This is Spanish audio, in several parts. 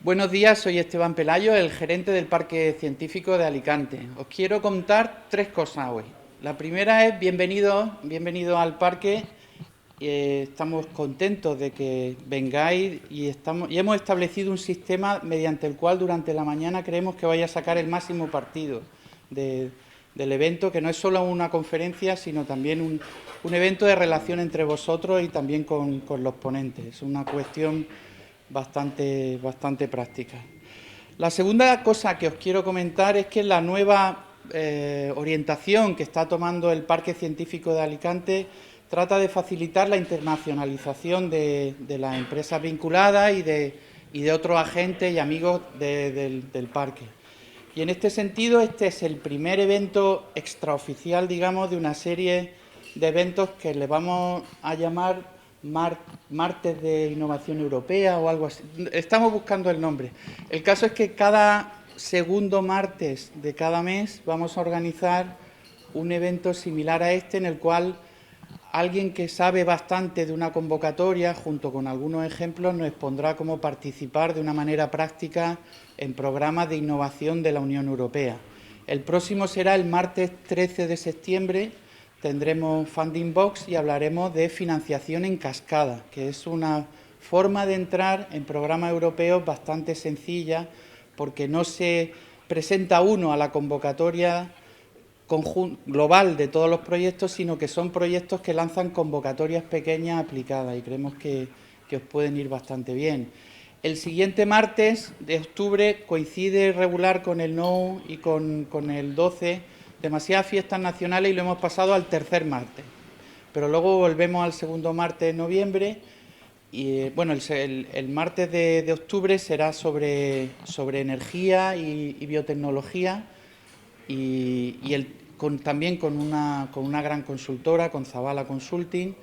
Buenos días, soy Esteban Pelayo, el gerente del Parque Científico de Alicante. Os quiero contar tres cosas hoy. La primera es bienvenido al parque. Estamos contentos de que vengáis y hemos establecido un sistema mediante el cual durante la mañana creemos que vais a sacar el máximo partido del evento, que no es solo una conferencia, sino también un evento de relación entre vosotros y también con los ponentes. Es una cuestión bastante práctica. La segunda cosa que os quiero comentar es que la nueva orientación que está tomando el Parque Científico de Alicante trata de facilitar la internacionalización de las empresas vinculadas y de otros agentes y amigos del parque. Y en este sentido, este es el primer evento extraoficial, digamos, de una serie de eventos que le vamos a llamar Martes de Innovación Europea o algo así. Estamos buscando el nombre. El caso es que cada segundo martes de cada mes vamos a organizar un evento similar a este, en el cual alguien que sabe bastante de una convocatoria, junto con algunos ejemplos, nos expondrá cómo participar de una manera práctica en programas de innovación de la Unión Europea. El próximo será el martes 13 de septiembre. Tendremos Funding Box y hablaremos de financiación en cascada, que es una forma de entrar en programas europeos bastante sencilla, porque no se presenta uno a la convocatoria global de todos los proyectos, sino que son proyectos que lanzan convocatorias pequeñas aplicadas y creemos que os pueden ir bastante bien. El siguiente martes de octubre coincide regular con el NOU y con el 12, demasiadas fiestas nacionales, y lo hemos pasado al tercer martes. Pero luego volvemos al segundo martes de noviembre y, bueno, el martes de octubre será sobre energía y biotecnología y también con una gran consultora, con Zavala Consulting.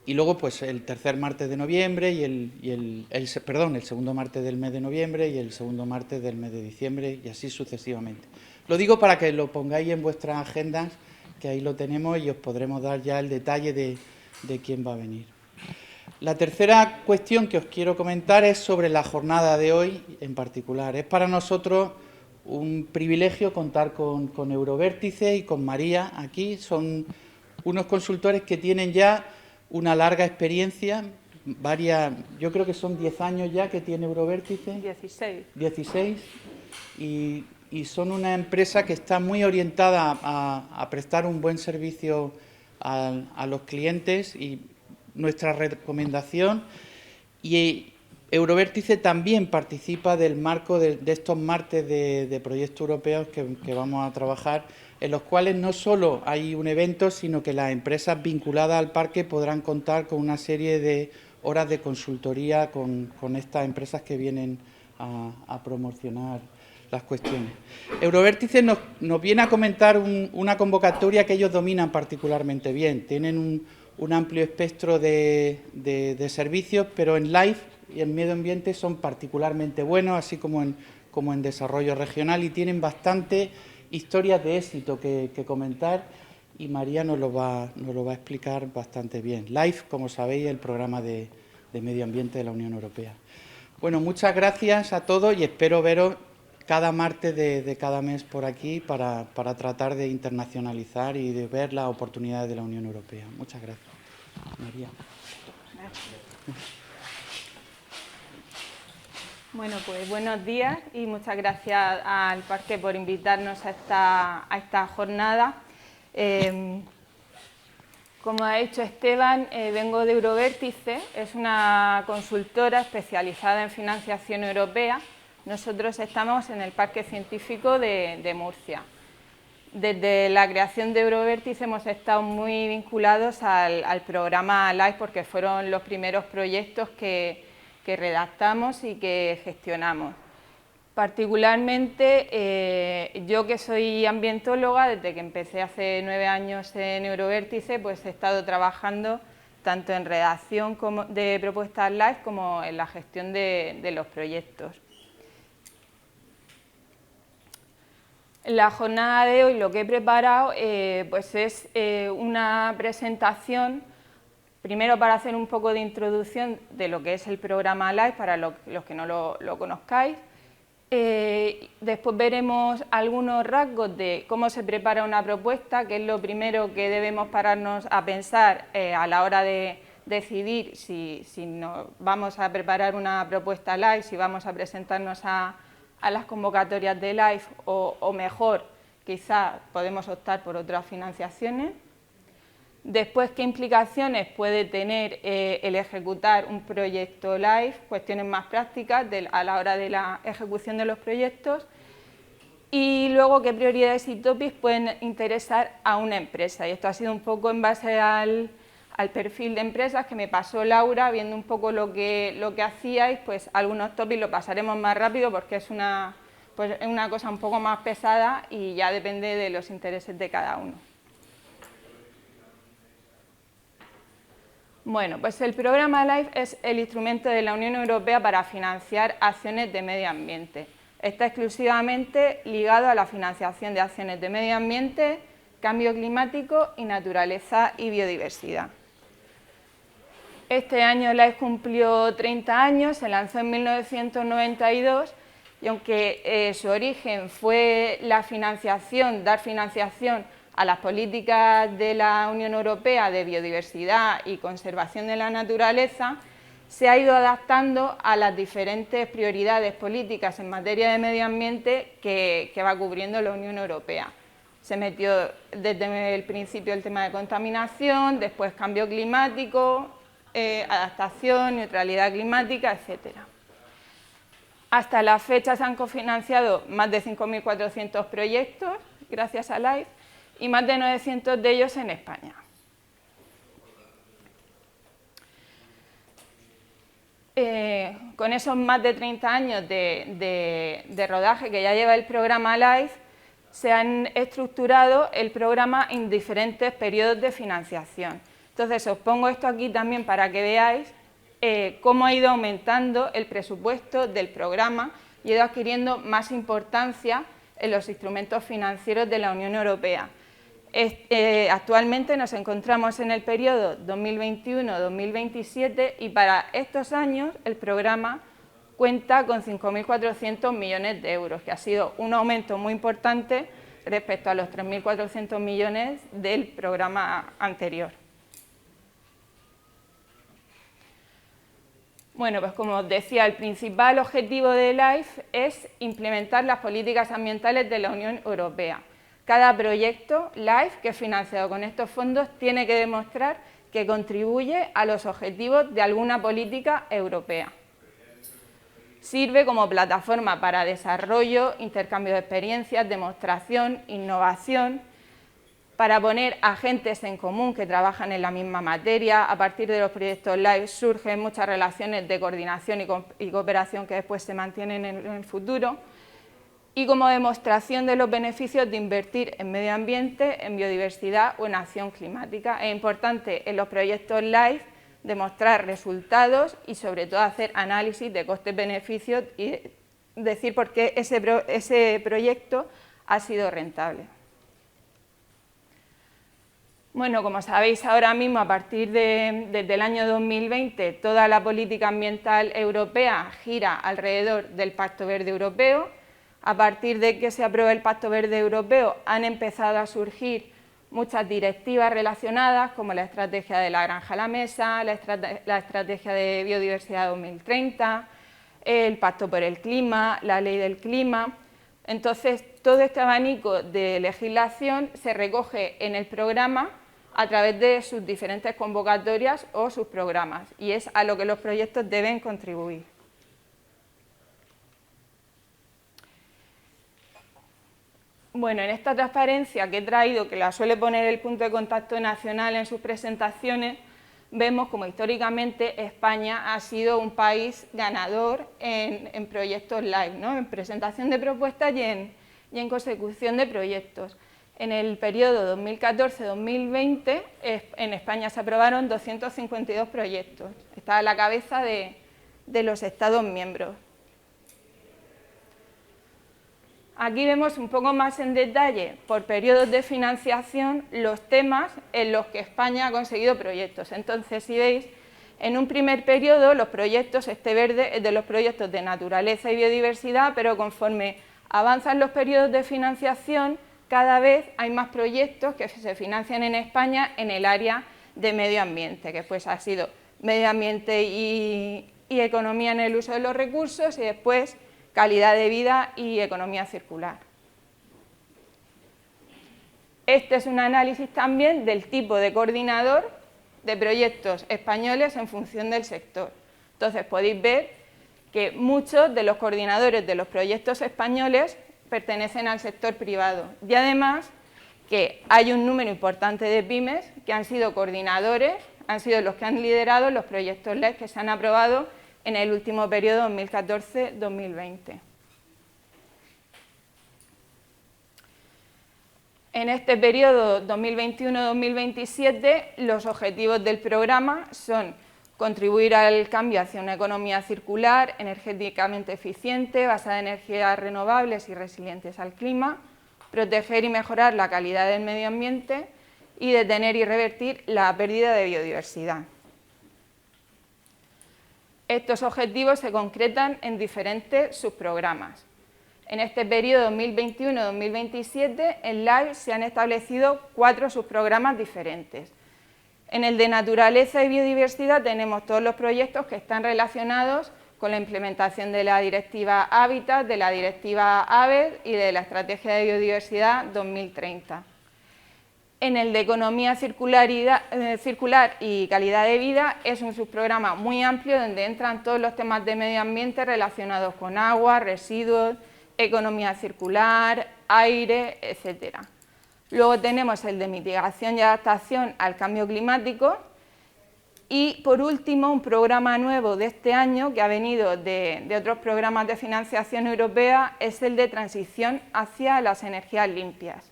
Y luego, pues, el tercer martes de noviembre y el segundo martes del mes de noviembre y el segundo martes del mes de diciembre, y así sucesivamente. Lo digo para que lo pongáis en vuestras agendas, que ahí lo tenemos y os podremos dar ya el detalle de quién va a venir. La tercera cuestión que os quiero comentar es sobre la jornada de hoy en particular. Es para nosotros un privilegio contar con Eurovértice y con María aquí. Son unos consultores que tienen ya una larga experiencia, yo creo que son 10 años ya que tiene Eurovértice. 16. Y son una empresa que está muy orientada a prestar un buen servicio a los clientes, y nuestra recomendación. Y Eurovértice también participa del marco de estos martes de proyectos europeos que vamos a trabajar, en los cuales no solo hay un evento, sino que las empresas vinculadas al parque podrán contar con una serie de horas de consultoría con estas empresas que vienen a promocionar las cuestiones. Eurovértice nos viene a comentar una convocatoria que ellos dominan particularmente bien. Tienen un amplio espectro de servicios, pero en LIFE y en medio ambiente son particularmente buenos, así como en desarrollo regional, y tienen bastante historias de éxito que comentar, y María nos lo va a explicar bastante bien. LIFE, como sabéis, es el programa de medio ambiente de la Unión Europea. Bueno, muchas gracias a todos y espero veros cada martes de cada mes por aquí para tratar de internacionalizar y de ver las oportunidades de la Unión Europea. Muchas gracias. María. Gracias. Bueno, pues buenos días y muchas gracias al parque por invitarnos a esta jornada. Como ha dicho Esteban, vengo de Eurovértice, es una consultora especializada en financiación europea. Nosotros estamos en el Parque Científico de Murcia. Desde la creación de Eurovértice hemos estado muy vinculados al programa LIFE, porque fueron los primeros proyectos que redactamos y que gestionamos. Particularmente, yo que soy ambientóloga, desde que empecé hace 9 años en Eurovértice, pues he estado trabajando tanto en redacción de propuestas LIFE como en la gestión de los proyectos. En la jornada de hoy lo que he preparado pues es una presentación Primero, para hacer un poco de introducción de lo que es el programa LIFE, para los que no lo conozcáis. Después veremos algunos rasgos de cómo se prepara una propuesta, que es lo primero que debemos pararnos a pensar a la hora de decidir si nos vamos a preparar una propuesta LIFE, si vamos a presentarnos a las convocatorias de LIFE o mejor, quizá podemos optar por otras financiaciones. Después, ¿qué implicaciones puede tener el ejecutar un proyecto LIFE? Cuestiones más prácticas a la hora de la ejecución de los proyectos. Y luego, ¿qué prioridades y topics pueden interesar a una empresa? Y esto ha sido un poco en base al perfil de empresas que me pasó Laura, viendo un poco lo que hacíais, pues algunos topics lo pasaremos más rápido porque es una cosa un poco más pesada y ya depende de los intereses de cada uno. Bueno, pues el programa LIFE es el instrumento de la Unión Europea para financiar acciones de medio ambiente. Está exclusivamente ligado a la financiación de acciones de medio ambiente, cambio climático y naturaleza y biodiversidad. Este año LIFE cumplió 30 años, se lanzó en 1992 y aunque su origen fue la financiación, dar financiación a las políticas de la Unión Europea de biodiversidad y conservación de la naturaleza, se ha ido adaptando a las diferentes prioridades políticas en materia de medio ambiente que va cubriendo la Unión Europea. Se metió desde el principio el tema de contaminación, después cambio climático, adaptación, neutralidad climática, etcétera. Hasta la fecha se han cofinanciado más de 5.400 proyectos gracias a LIFE y más de 900 de ellos en España. Con esos más de 30 años de rodaje que ya lleva el programa LIFE, se han estructurado el programa en diferentes periodos de financiación. Entonces, os pongo esto aquí también para que veáis cómo ha ido aumentando el presupuesto del programa y ha ido adquiriendo más importancia en los instrumentos financieros de la Unión Europea. Actualmente nos encontramos en el periodo 2021-2027 y para estos años el programa cuenta con 5.400 millones de euros, que ha sido un aumento muy importante respecto a los 3.400 millones del programa anterior. Bueno, pues como os decía, el principal objetivo de LIFE es implementar las políticas ambientales de la Unión Europea. Cada proyecto LIFE que es financiado con estos fondos tiene que demostrar que contribuye a los objetivos de alguna política europea. Sirve como plataforma para desarrollo, intercambio de experiencias, demostración, innovación, para poner agentes en común que trabajan en la misma materia. A partir de los proyectos LIFE surgen muchas relaciones de coordinación y cooperación que después se mantienen en el futuro. Y como demostración de los beneficios de invertir en medio ambiente, en biodiversidad o en acción climática. Es importante en los proyectos LIFE demostrar resultados y sobre todo hacer análisis de costes-beneficios y decir por qué ese proyecto ha sido rentable. Bueno, como sabéis ahora mismo, a partir desde el año 2020, toda la política ambiental europea gira alrededor del Pacto Verde Europeo. A partir de que se apruebe el Pacto Verde Europeo han empezado a surgir muchas directivas relacionadas, como la estrategia de la granja a la mesa, la estrategia de biodiversidad 2030, el Pacto por el Clima, la Ley del Clima. Entonces, todo este abanico de legislación se recoge en el programa a través de sus diferentes convocatorias o sus programas, y es a lo que los proyectos deben contribuir. Bueno, en esta transparencia que he traído, que la suele poner el punto de contacto nacional en sus presentaciones, vemos como históricamente España ha sido un país ganador en proyectos LIFE, ¿no? En presentación de propuestas y en consecución de proyectos. En el periodo 2014-2020 en España se aprobaron 252 proyectos. Está a la cabeza de los Estados miembros. Aquí vemos un poco más en detalle, por periodos de financiación, los temas en los que España ha conseguido proyectos. Entonces, si veis, en un primer periodo, los proyectos, este verde es de los proyectos de naturaleza y biodiversidad, pero conforme avanzan los periodos de financiación, cada vez hay más proyectos que se financian en España en el área de medio ambiente, que pues ha sido medio ambiente y economía en el uso de los recursos, y después calidad de vida y economía circular. Este es un análisis también del tipo de coordinador de proyectos españoles en función del sector. Entonces podéis ver que muchos de los coordinadores de los proyectos españoles pertenecen al sector privado, y además que hay un número importante de pymes que han sido coordinadores, han sido los que han liderado los proyectos LED que se han aprobado en el último periodo 2014-2020. En este periodo 2021-2027, los objetivos del programa son contribuir al cambio hacia una economía circular, energéticamente eficiente, basada en energías renovables y resilientes al clima, proteger y mejorar la calidad del medio ambiente y detener y revertir la pérdida de biodiversidad. Estos objetivos se concretan en diferentes subprogramas. En este periodo 2021-2027, en LIFE se han establecido 4 subprogramas diferentes. En el de naturaleza y biodiversidad tenemos todos los proyectos que están relacionados con la implementación de la Directiva Hábitat, de la Directiva AVED y de la Estrategia de Biodiversidad 2030. En el de economía circular y calidad de vida es un subprograma muy amplio donde entran todos los temas de medio ambiente relacionados con agua, residuos, economía circular, aire, etc. Luego tenemos el de mitigación y adaptación al cambio climático y, por último, un programa nuevo de este año que ha venido de otros programas de financiación europea es el de transición hacia las energías limpias.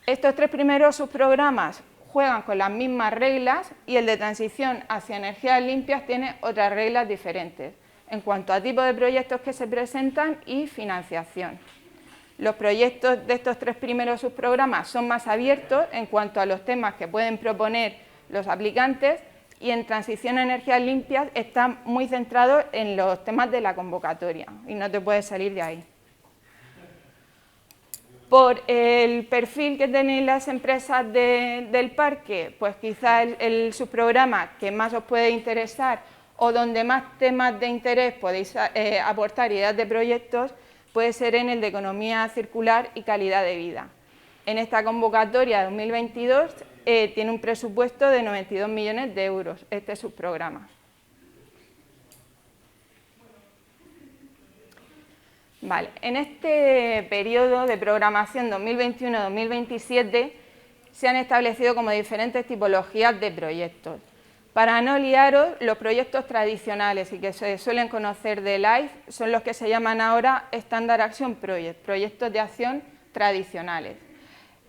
Estos 3 primeros subprogramas juegan con las mismas reglas y el de transición hacia energías limpias tiene otras reglas diferentes en cuanto a tipo de proyectos que se presentan y financiación. Los proyectos de estos 3 primeros subprogramas son más abiertos en cuanto a los temas que pueden proponer los aplicantes y en transición a energías limpias están muy centrados en los temas de la convocatoria y no te puedes salir de ahí. Por el perfil que tenéis las empresas del parque, pues quizá el subprograma que más os puede interesar o donde más temas de interés podéis aportar ideas de proyectos puede ser en el de economía circular y calidad de vida. En esta convocatoria 2022 tiene un presupuesto de 92 millones de euros este subprograma. Vale, en este periodo de programación 2021-2027 se han establecido como diferentes tipologías de proyectos. Para no liaros, los proyectos tradicionales y que se suelen conocer de LIFE son los que se llaman ahora Standard Action Project, proyectos de acción tradicionales.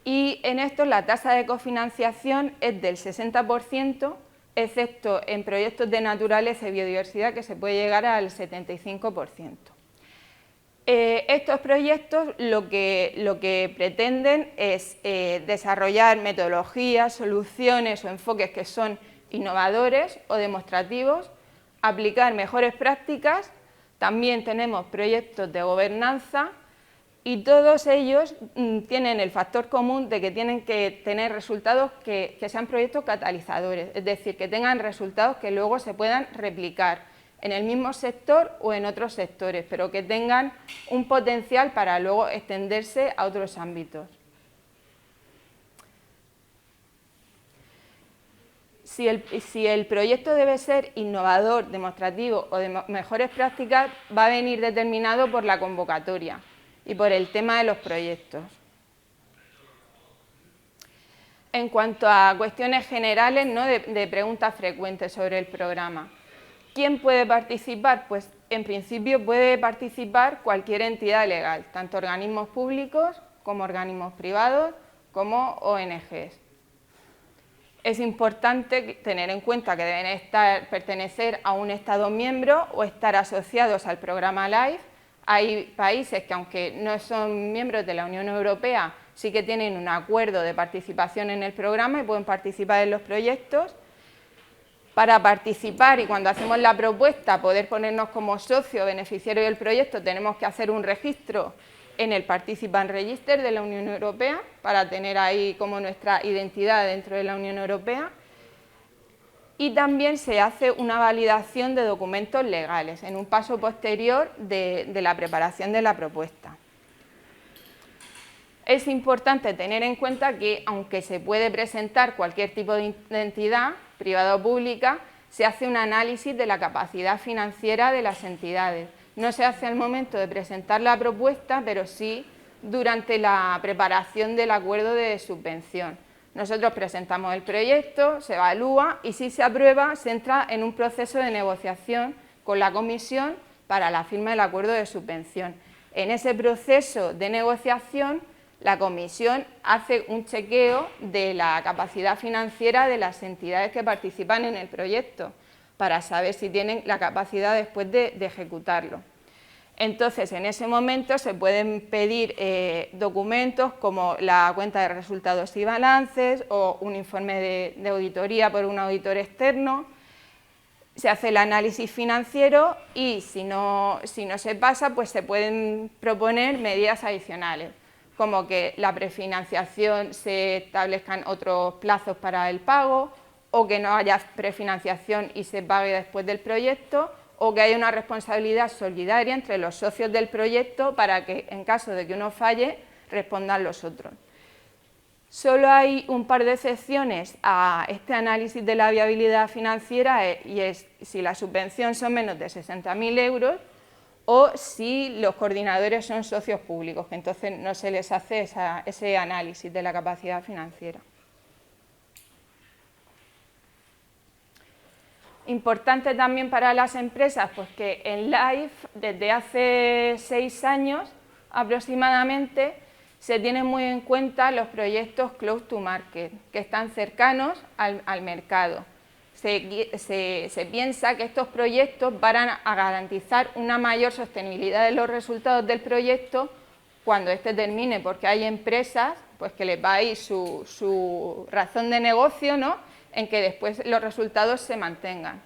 Y en estos la tasa de cofinanciación es del 60%, excepto en proyectos de naturaleza y biodiversidad que se puede llegar al 75%. Estos proyectos lo que pretenden es desarrollar metodologías, soluciones o enfoques que son innovadores o demostrativos, aplicar mejores prácticas, también tenemos proyectos de gobernanza y todos ellos tienen el factor común de que tienen que tener resultados que sean proyectos catalizadores, es decir, que tengan resultados que luego se puedan replicar en el mismo sector o en otros sectores, pero que tengan un potencial para luego extenderse a otros ámbitos. Si el proyecto debe ser innovador, demostrativo o de mejores prácticas, va a venir determinado por la convocatoria y por el tema de los proyectos. En cuanto a cuestiones generales, ¿no? de preguntas frecuentes sobre el programa. ¿Quién puede participar? Pues en principio puede participar cualquier entidad legal, tanto organismos públicos como organismos privados, como ONGs. Es importante tener en cuenta que deben pertenecer a un Estado miembro o estar asociados al programa LIFE, Hay países que, aunque no son miembros de la Unión Europea, sí que tienen un acuerdo de participación en el programa y pueden participar en los proyectos. Para participar y cuando hacemos la propuesta poder ponernos como socio beneficiario del proyecto, tenemos que hacer un registro en el Participant Register de la Unión Europea para tener ahí como nuestra identidad dentro de la Unión Europea. Y también se hace una validación de documentos legales en un paso posterior de la preparación de la propuesta. Es importante tener en cuenta que, aunque se puede presentar cualquier tipo de entidad, privada o pública, se hace un análisis de la capacidad financiera de las entidades. No se hace al momento de presentar la propuesta, pero sí durante la preparación del acuerdo de subvención. Nosotros presentamos el proyecto, se evalúa y si se aprueba, se entra en un proceso de negociación con la Comisión para la firma del acuerdo de subvención. En ese proceso de negociación, la Comisión hace un chequeo de la capacidad financiera de las entidades que participan en el proyecto para saber si tienen la capacidad después de ejecutarlo. Entonces, en ese momento se pueden pedir documentos como la cuenta de resultados y balances o un informe de auditoría por un auditor externo. Se hace el análisis financiero y si no se pasa, pues se pueden proponer medidas adicionales, como que la prefinanciación se establezcan otros plazos para el pago, o que no haya prefinanciación y se pague después del proyecto, o que haya una responsabilidad solidaria entre los socios del proyecto para que, en caso de que uno falle, respondan los otros. Solo hay un par de excepciones a este análisis de la viabilidad financiera y es si la subvención son menos de 60.000 euros o si los coordinadores son socios públicos, que entonces no se les hace ese análisis de la capacidad financiera. Importante también para las empresas, pues que en LIFE, desde hace 6 años aproximadamente, se tienen muy en cuenta los proyectos close to market, que están cercanos al mercado. Se piensa que estos proyectos van a garantizar una mayor sostenibilidad de los resultados del proyecto cuando éste termine, porque hay empresas pues, que les va a ir su razón de negocio, ¿no?, en que después los resultados se mantengan.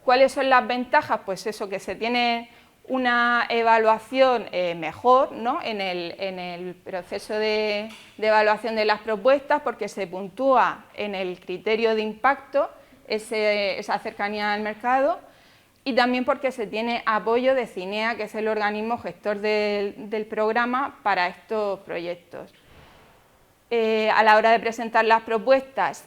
¿Cuáles son las ventajas? Pues eso, que se tiene una evaluación mejor, ¿no?, en el proceso de evaluación de las propuestas, porque se puntúa en el criterio de impacto esa cercanía al mercado, y también porque se tiene apoyo de CINEA, que es el organismo gestor del programa para estos proyectos. A la hora de presentar las propuestas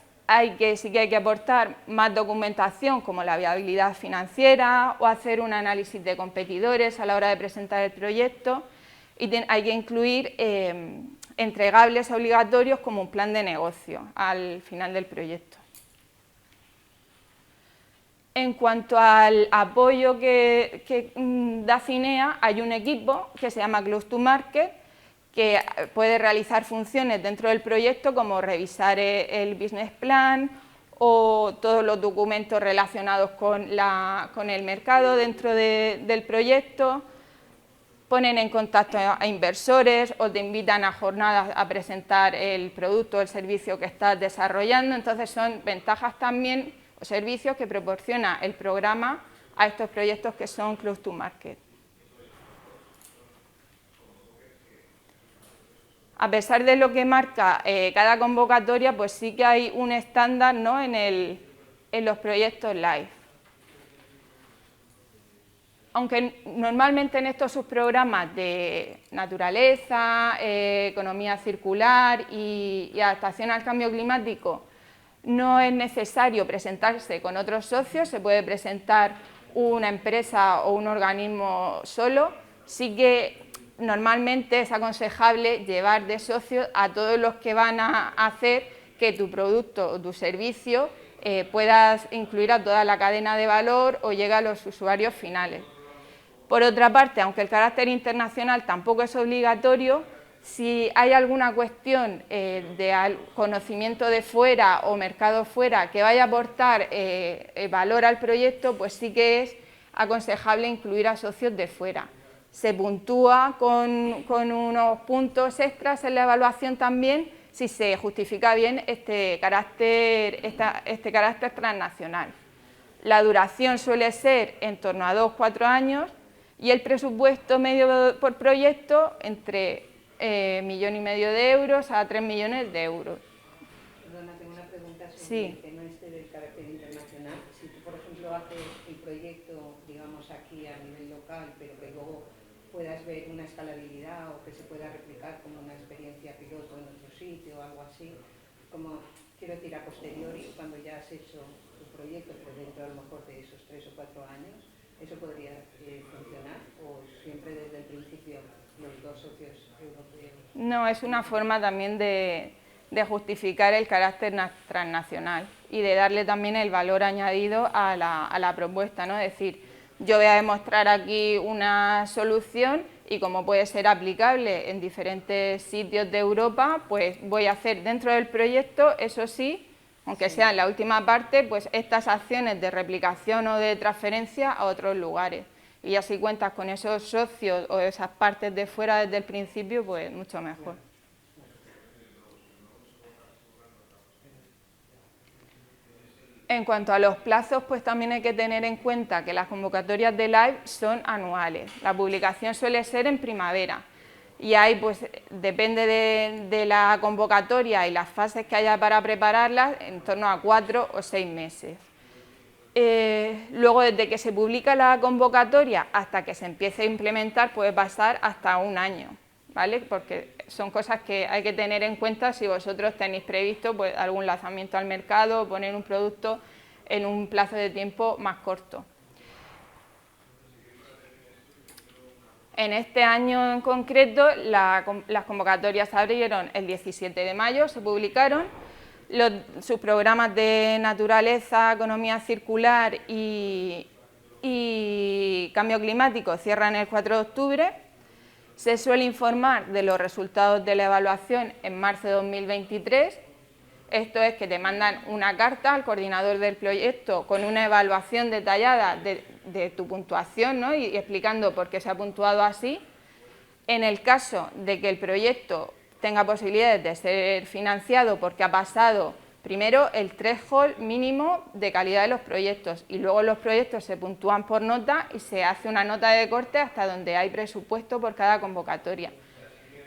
sí que hay que aportar más documentación como la viabilidad financiera o hacer un análisis de competidores a la hora de presentar el proyecto y hay que incluir entregables obligatorios como un plan de negocio al final del proyecto. En cuanto al apoyo que da CINEA, hay un equipo que se llama Close to Market, que puede realizar funciones dentro del proyecto como revisar el business plan o todos los documentos relacionados con el mercado dentro del proyecto, ponen en contacto a inversores o te invitan a jornadas a presentar el producto o el servicio que estás desarrollando. Entonces son ventajas también o servicios que proporciona el programa a estos proyectos que son close to market. A pesar de lo que marca cada convocatoria, pues sí que hay un estándar, ¿no?, en los proyectos LIFE. Aunque normalmente en estos subprogramas de naturaleza, economía circular y adaptación al cambio climático no es necesario presentarse con otros socios, se puede presentar una empresa o un organismo solo, sí que normalmente es aconsejable llevar de socios a todos los que van a hacer que tu producto o tu servicio puedas incluir a toda la cadena de valor o llegue a los usuarios finales. Por otra parte, aunque el carácter internacional tampoco es obligatorio, si hay alguna cuestión de conocimiento de fuera o mercado fuera que vaya a aportar valor al proyecto, pues sí que es aconsejable incluir a socios de fuera. Se puntúa con unos puntos extras en la evaluación también si se justifica bien este carácter transnacional. La duración suele ser en torno a 2-4 años y el presupuesto medio por proyecto entre 1,5 millones de euros a 3 millones de euros. Perdona, tengo una pregunta sobre Sí. el tema este del carácter internacional. Si tú, por ejemplo, haces el proyecto, digamos, aquí a nivel local, pero que luego puedas ver una escalabilidad o que se pueda replicar como una experiencia piloto en otro sitio o algo así, como, quiero decir, a posteriori, cuando ya has hecho tu proyecto, pero dentro a lo mejor de esos 3 o 4 años, ¿eso podría funcionar o siempre desde el principio los dos socios europeos? No, es una forma también de justificar el carácter transnacional y de darle también el valor añadido a la propuesta, ¿no? Es decir, yo voy a demostrar aquí una solución y como puede ser aplicable en diferentes sitios de Europa, pues voy a hacer dentro del proyecto, eso sí, aunque sea en la última parte, pues estas acciones de replicación o de transferencia a otros lugares. Y ya si cuentas con esos socios o esas partes de fuera desde el principio, pues mucho mejor. En cuanto a los plazos, pues también hay que tener en cuenta que las convocatorias de LIFE son anuales. La publicación suele ser en primavera y hay, pues, depende de la convocatoria y las fases que haya para prepararlas, en torno a 4 o 6 meses. Luego, desde que se publica la convocatoria hasta que se empiece a implementar, puede pasar hasta 1 año, ¿vale? Porque son cosas que hay que tener en cuenta si vosotros tenéis previsto pues, algún lanzamiento al mercado o poner un producto en un plazo de tiempo más corto. En este año en concreto, las convocatorias se abrieron el 17 de mayo, se publicaron. Sus programas de naturaleza, economía circular y cambio climático cierran el 4 de octubre. Se suele informar de los resultados de la evaluación en marzo de 2023. Esto es que te mandan una carta al coordinador del proyecto con una evaluación detallada de tu puntuación, ¿no? y explicando por qué se ha puntuado así. En el caso de que el proyecto tenga posibilidades de ser financiado porque ha pasado primero el threshold mínimo de calidad de los proyectos y luego los proyectos se puntúan por nota y se hace una nota de corte hasta donde hay presupuesto por cada convocatoria.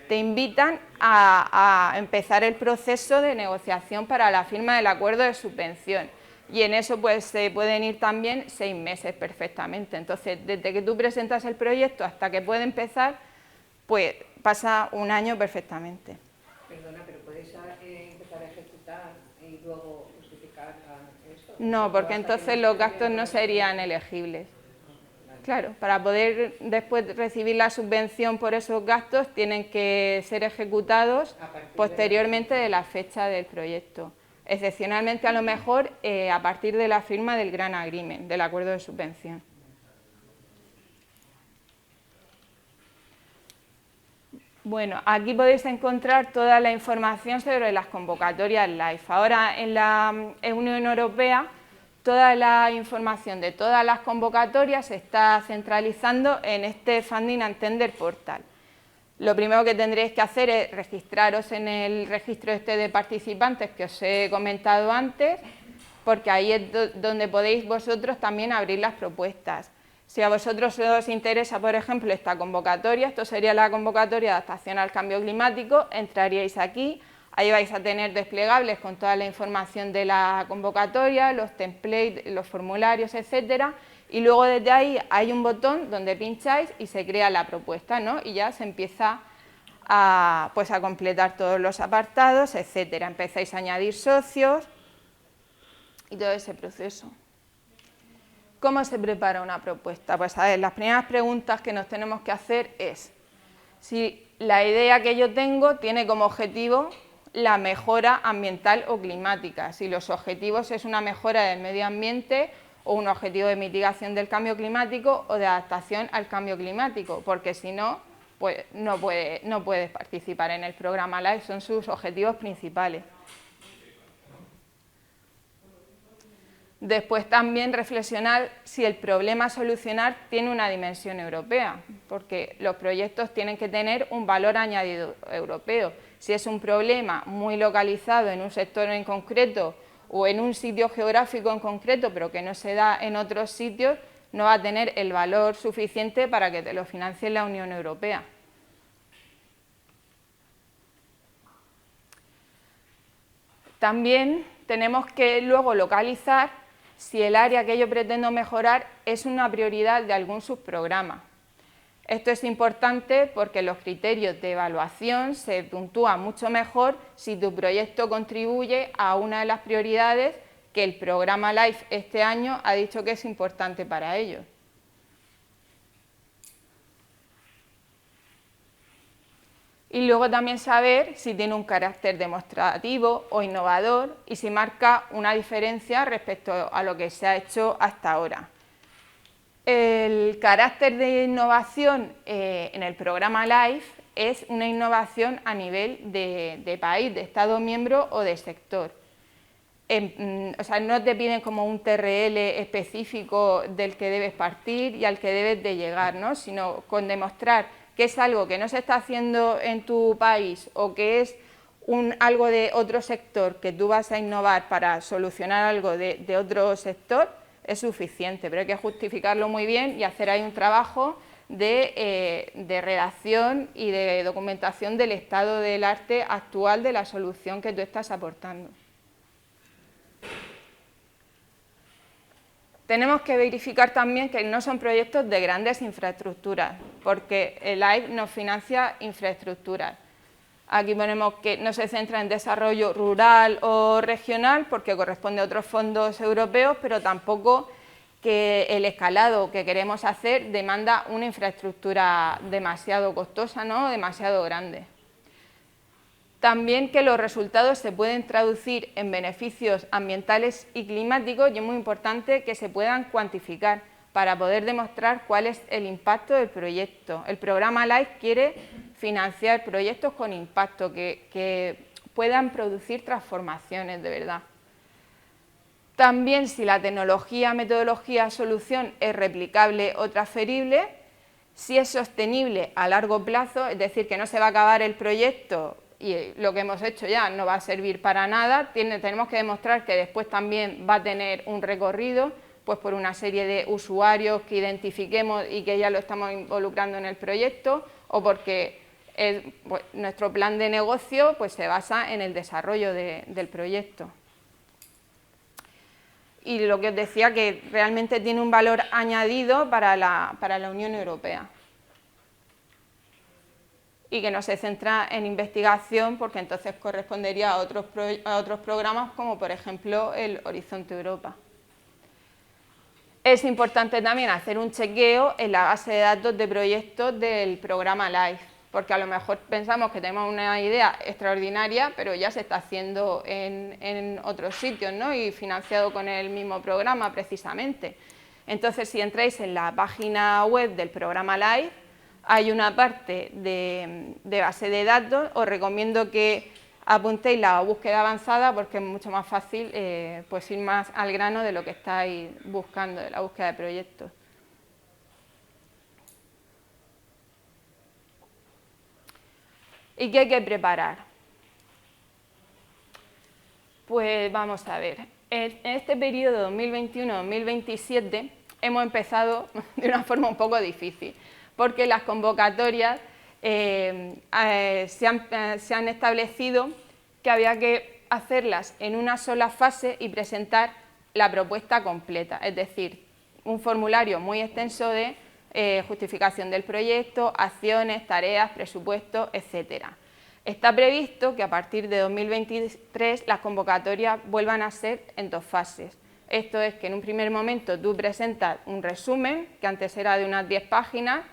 Te invitan a empezar el proceso de negociación para la firma del acuerdo de subvención y en eso pues se pueden ir también 6 meses perfectamente. Entonces, desde que tú presentas el proyecto hasta que puede empezar, pues pasa 1 año perfectamente. Perdona, pero ¿puedes empezar a ejecutar y luego justificar esto? No, porque entonces los gastos no serían elegibles. Claro, para poder después recibir la subvención por esos gastos tienen que ser ejecutados posteriormente de la fecha del proyecto. Excepcionalmente, a lo mejor, a partir de la firma del Grant Agreement, del acuerdo de subvención. Bueno, aquí podéis encontrar toda la información sobre las convocatorias LIFE. Ahora, en la Unión Europea, toda la información de todas las convocatorias se está centralizando en este Funding and Tender Portal. Lo primero que tendréis que hacer es registraros en el registro de participantes que os he comentado antes, porque ahí es donde podéis vosotros también abrir las propuestas. Si a vosotros os interesa, por ejemplo, esta convocatoria, esto sería la convocatoria de adaptación al cambio climático, entraríais aquí, ahí vais a tener desplegables con toda la información de la convocatoria, los templates, los formularios, etcétera, y luego desde ahí hay un botón donde pincháis y se crea la propuesta, ¿no? Y ya se empieza a completar todos los apartados, etcétera. Empezáis a añadir socios y todo ese proceso. ¿Cómo se prepara una propuesta? Pues a ver, las primeras preguntas que nos tenemos que hacer es si la idea que yo tengo tiene como objetivo la mejora ambiental o climática, si los objetivos es una mejora del medio ambiente o un objetivo de mitigación del cambio climático o de adaptación al cambio climático, porque si no, pues no puedes participar en el programa LIFE, son sus objetivos principales. Después también reflexionar si el problema a solucionar tiene una dimensión europea, porque los proyectos tienen que tener un valor añadido europeo. Si es un problema muy localizado en un sector en concreto o en un sitio geográfico en concreto, pero que no se da en otros sitios, no va a tener el valor suficiente para que te lo financie la Unión Europea. También tenemos que luego localizar si el área que yo pretendo mejorar es una prioridad de algún subprograma. Esto es importante porque los criterios de evaluación se puntúan mucho mejor si tu proyecto contribuye a una de las prioridades que el programa LIFE este año ha dicho que es importante para ellos. Y luego también saber si tiene un carácter demostrativo o innovador y si marca una diferencia respecto a lo que se ha hecho hasta ahora. El carácter de innovación en el programa LIFE es una innovación a nivel de país, de Estado miembro o de sector. O sea, no te piden como un TRL específico del que debes partir y al que debes de llegar, ¿no? Sino con demostrar que es algo que no se está haciendo en tu país o que es algo de otro sector que tú vas a innovar para solucionar algo de otro sector, es suficiente, pero hay que justificarlo muy bien y hacer ahí un trabajo de redacción y de documentación del estado del arte actual de la solución que tú estás aportando. Tenemos que verificar también que no son proyectos de grandes infraestructuras, porque el LIFE nos financia infraestructuras. Aquí ponemos que no se centra en desarrollo rural o regional, porque corresponde a otros fondos europeos, pero tampoco que el escalado que queremos hacer demanda una infraestructura demasiado costosa, ¿no? Demasiado grande. También que los resultados se pueden traducir en beneficios ambientales y climáticos y es muy importante que se puedan cuantificar para poder demostrar cuál es el impacto del proyecto. El programa LIFE quiere financiar proyectos con impacto que puedan producir transformaciones de verdad. También si la tecnología, metodología, solución es replicable o transferible, si es sostenible a largo plazo, es decir, que no se va a acabar el proyecto y lo que hemos hecho ya no va a servir para nada, tenemos que demostrar que después también va a tener un recorrido, pues por una serie de usuarios que identifiquemos y que ya lo estamos involucrando en el proyecto, o porque pues, nuestro plan de negocio pues, se basa en el desarrollo del proyecto. Y lo que os decía, que realmente tiene un valor añadido para la Unión Europea. Y que no se centra en investigación porque entonces correspondería a otros programas como por ejemplo el Horizonte Europa. Es importante también hacer un chequeo en la base de datos de proyectos del programa LIFE, porque a lo mejor pensamos que tenemos una idea extraordinaria, pero ya se está haciendo en otros sitios, ¿no? Y financiado con el mismo programa precisamente. Entonces, si entráis en la página web del programa LIFE, hay una parte de base de datos. Os recomiendo que apuntéis la búsqueda avanzada porque es mucho más fácil pues ir más al grano de lo que estáis buscando, de la búsqueda de proyectos. ¿Y qué hay que preparar? Pues vamos a ver. En este periodo 2021-2027 hemos empezado de una forma un poco difícil, porque las convocatorias se han establecido que había que hacerlas en una sola fase y presentar la propuesta completa, es decir, un formulario muy extenso de justificación del proyecto, acciones, tareas, presupuesto, etcétera. Está previsto que a partir de 2023 las convocatorias vuelvan a ser en dos fases. Esto es que en un primer momento tú presentas un resumen, que antes era de unas 10 páginas,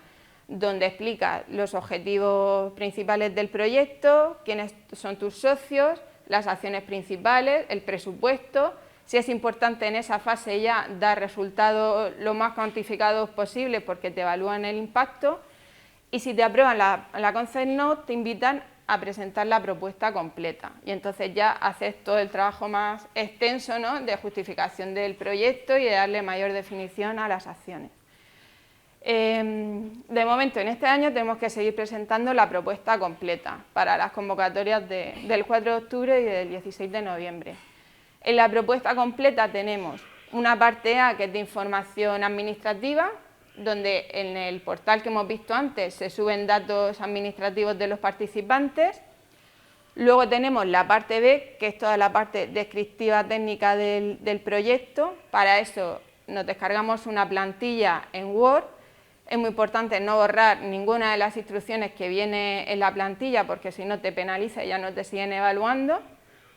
donde explicas los objetivos principales del proyecto, quiénes son tus socios, las acciones principales, el presupuesto. Si es importante en esa fase ya dar resultados lo más cuantificados posible porque te evalúan el impacto. Y si te aprueban la Concept Note, te invitan a presentar la propuesta completa y entonces ya haces todo el trabajo más extenso, ¿no?, de justificación del proyecto y de darle mayor definición a las acciones. De momento, en este año tenemos que seguir presentando la propuesta completa para las convocatorias del 4 de octubre y del 16 de noviembre. En la propuesta completa tenemos una parte A, que es de información administrativa, donde en el portal que hemos visto antes se suben datos administrativos de los participantes. Luego tenemos la parte B, que es toda la parte descriptiva técnica del proyecto. Para eso nos descargamos una plantilla en Word. Es muy importante no borrar ninguna de las instrucciones que viene en la plantilla, porque si no te penaliza y ya no te siguen evaluando.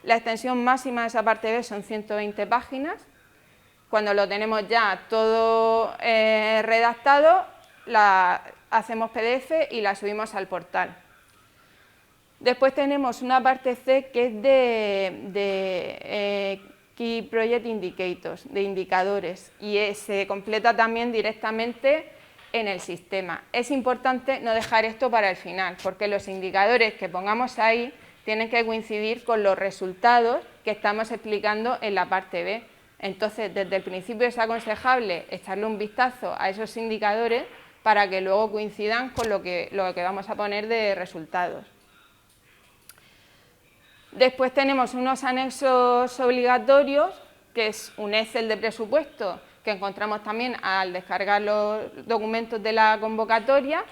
La extensión máxima de esa parte B son 120 páginas. Cuando lo tenemos ya todo redactado, la hacemos PDF y la subimos al portal. Después tenemos una parte C, que es de Key Project Indicators, de indicadores, y se completa también directamente en el sistema. Es importante no dejar esto para el final, porque los indicadores que pongamos ahí tienen que coincidir con los resultados que estamos explicando en la parte B. Entonces, desde el principio es aconsejable echarle un vistazo a esos indicadores para que luego coincidan con lo que vamos a poner de resultados. Después tenemos unos anexos obligatorios, que es un Excel de presupuesto, que encontramos también al descargar los documentos de la convocatoria.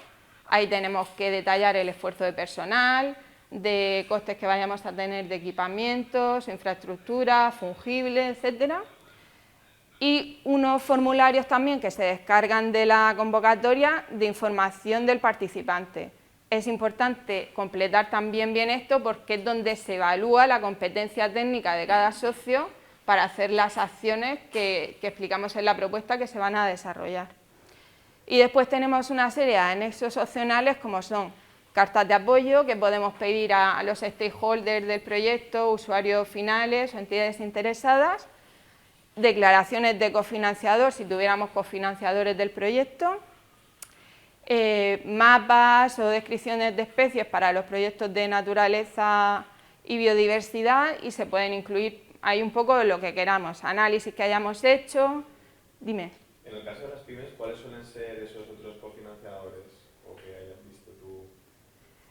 Ahí tenemos que detallar el esfuerzo de personal, de costes que vayamos a tener de equipamientos, infraestructura, fungible, etcétera. Y unos formularios también que se descargan de la convocatoria de información del participante. Es importante completar también bien esto porque es donde se evalúa la competencia técnica de cada socio para hacer las acciones que explicamos en la propuesta que se van a desarrollar. Y después tenemos una serie de anexos opcionales, como son cartas de apoyo que podemos pedir a los stakeholders del proyecto, usuarios finales o entidades interesadas, declaraciones de cofinanciador si tuviéramos cofinanciadores del proyecto, mapas o descripciones de especies para los proyectos de naturaleza y biodiversidad, y se pueden incluir ahí un poco de lo que queramos, análisis que hayamos hecho. Dime. En el caso de las pymes, ¿cuáles suelen ser esos otros cofinanciadores o que hayas visto tú?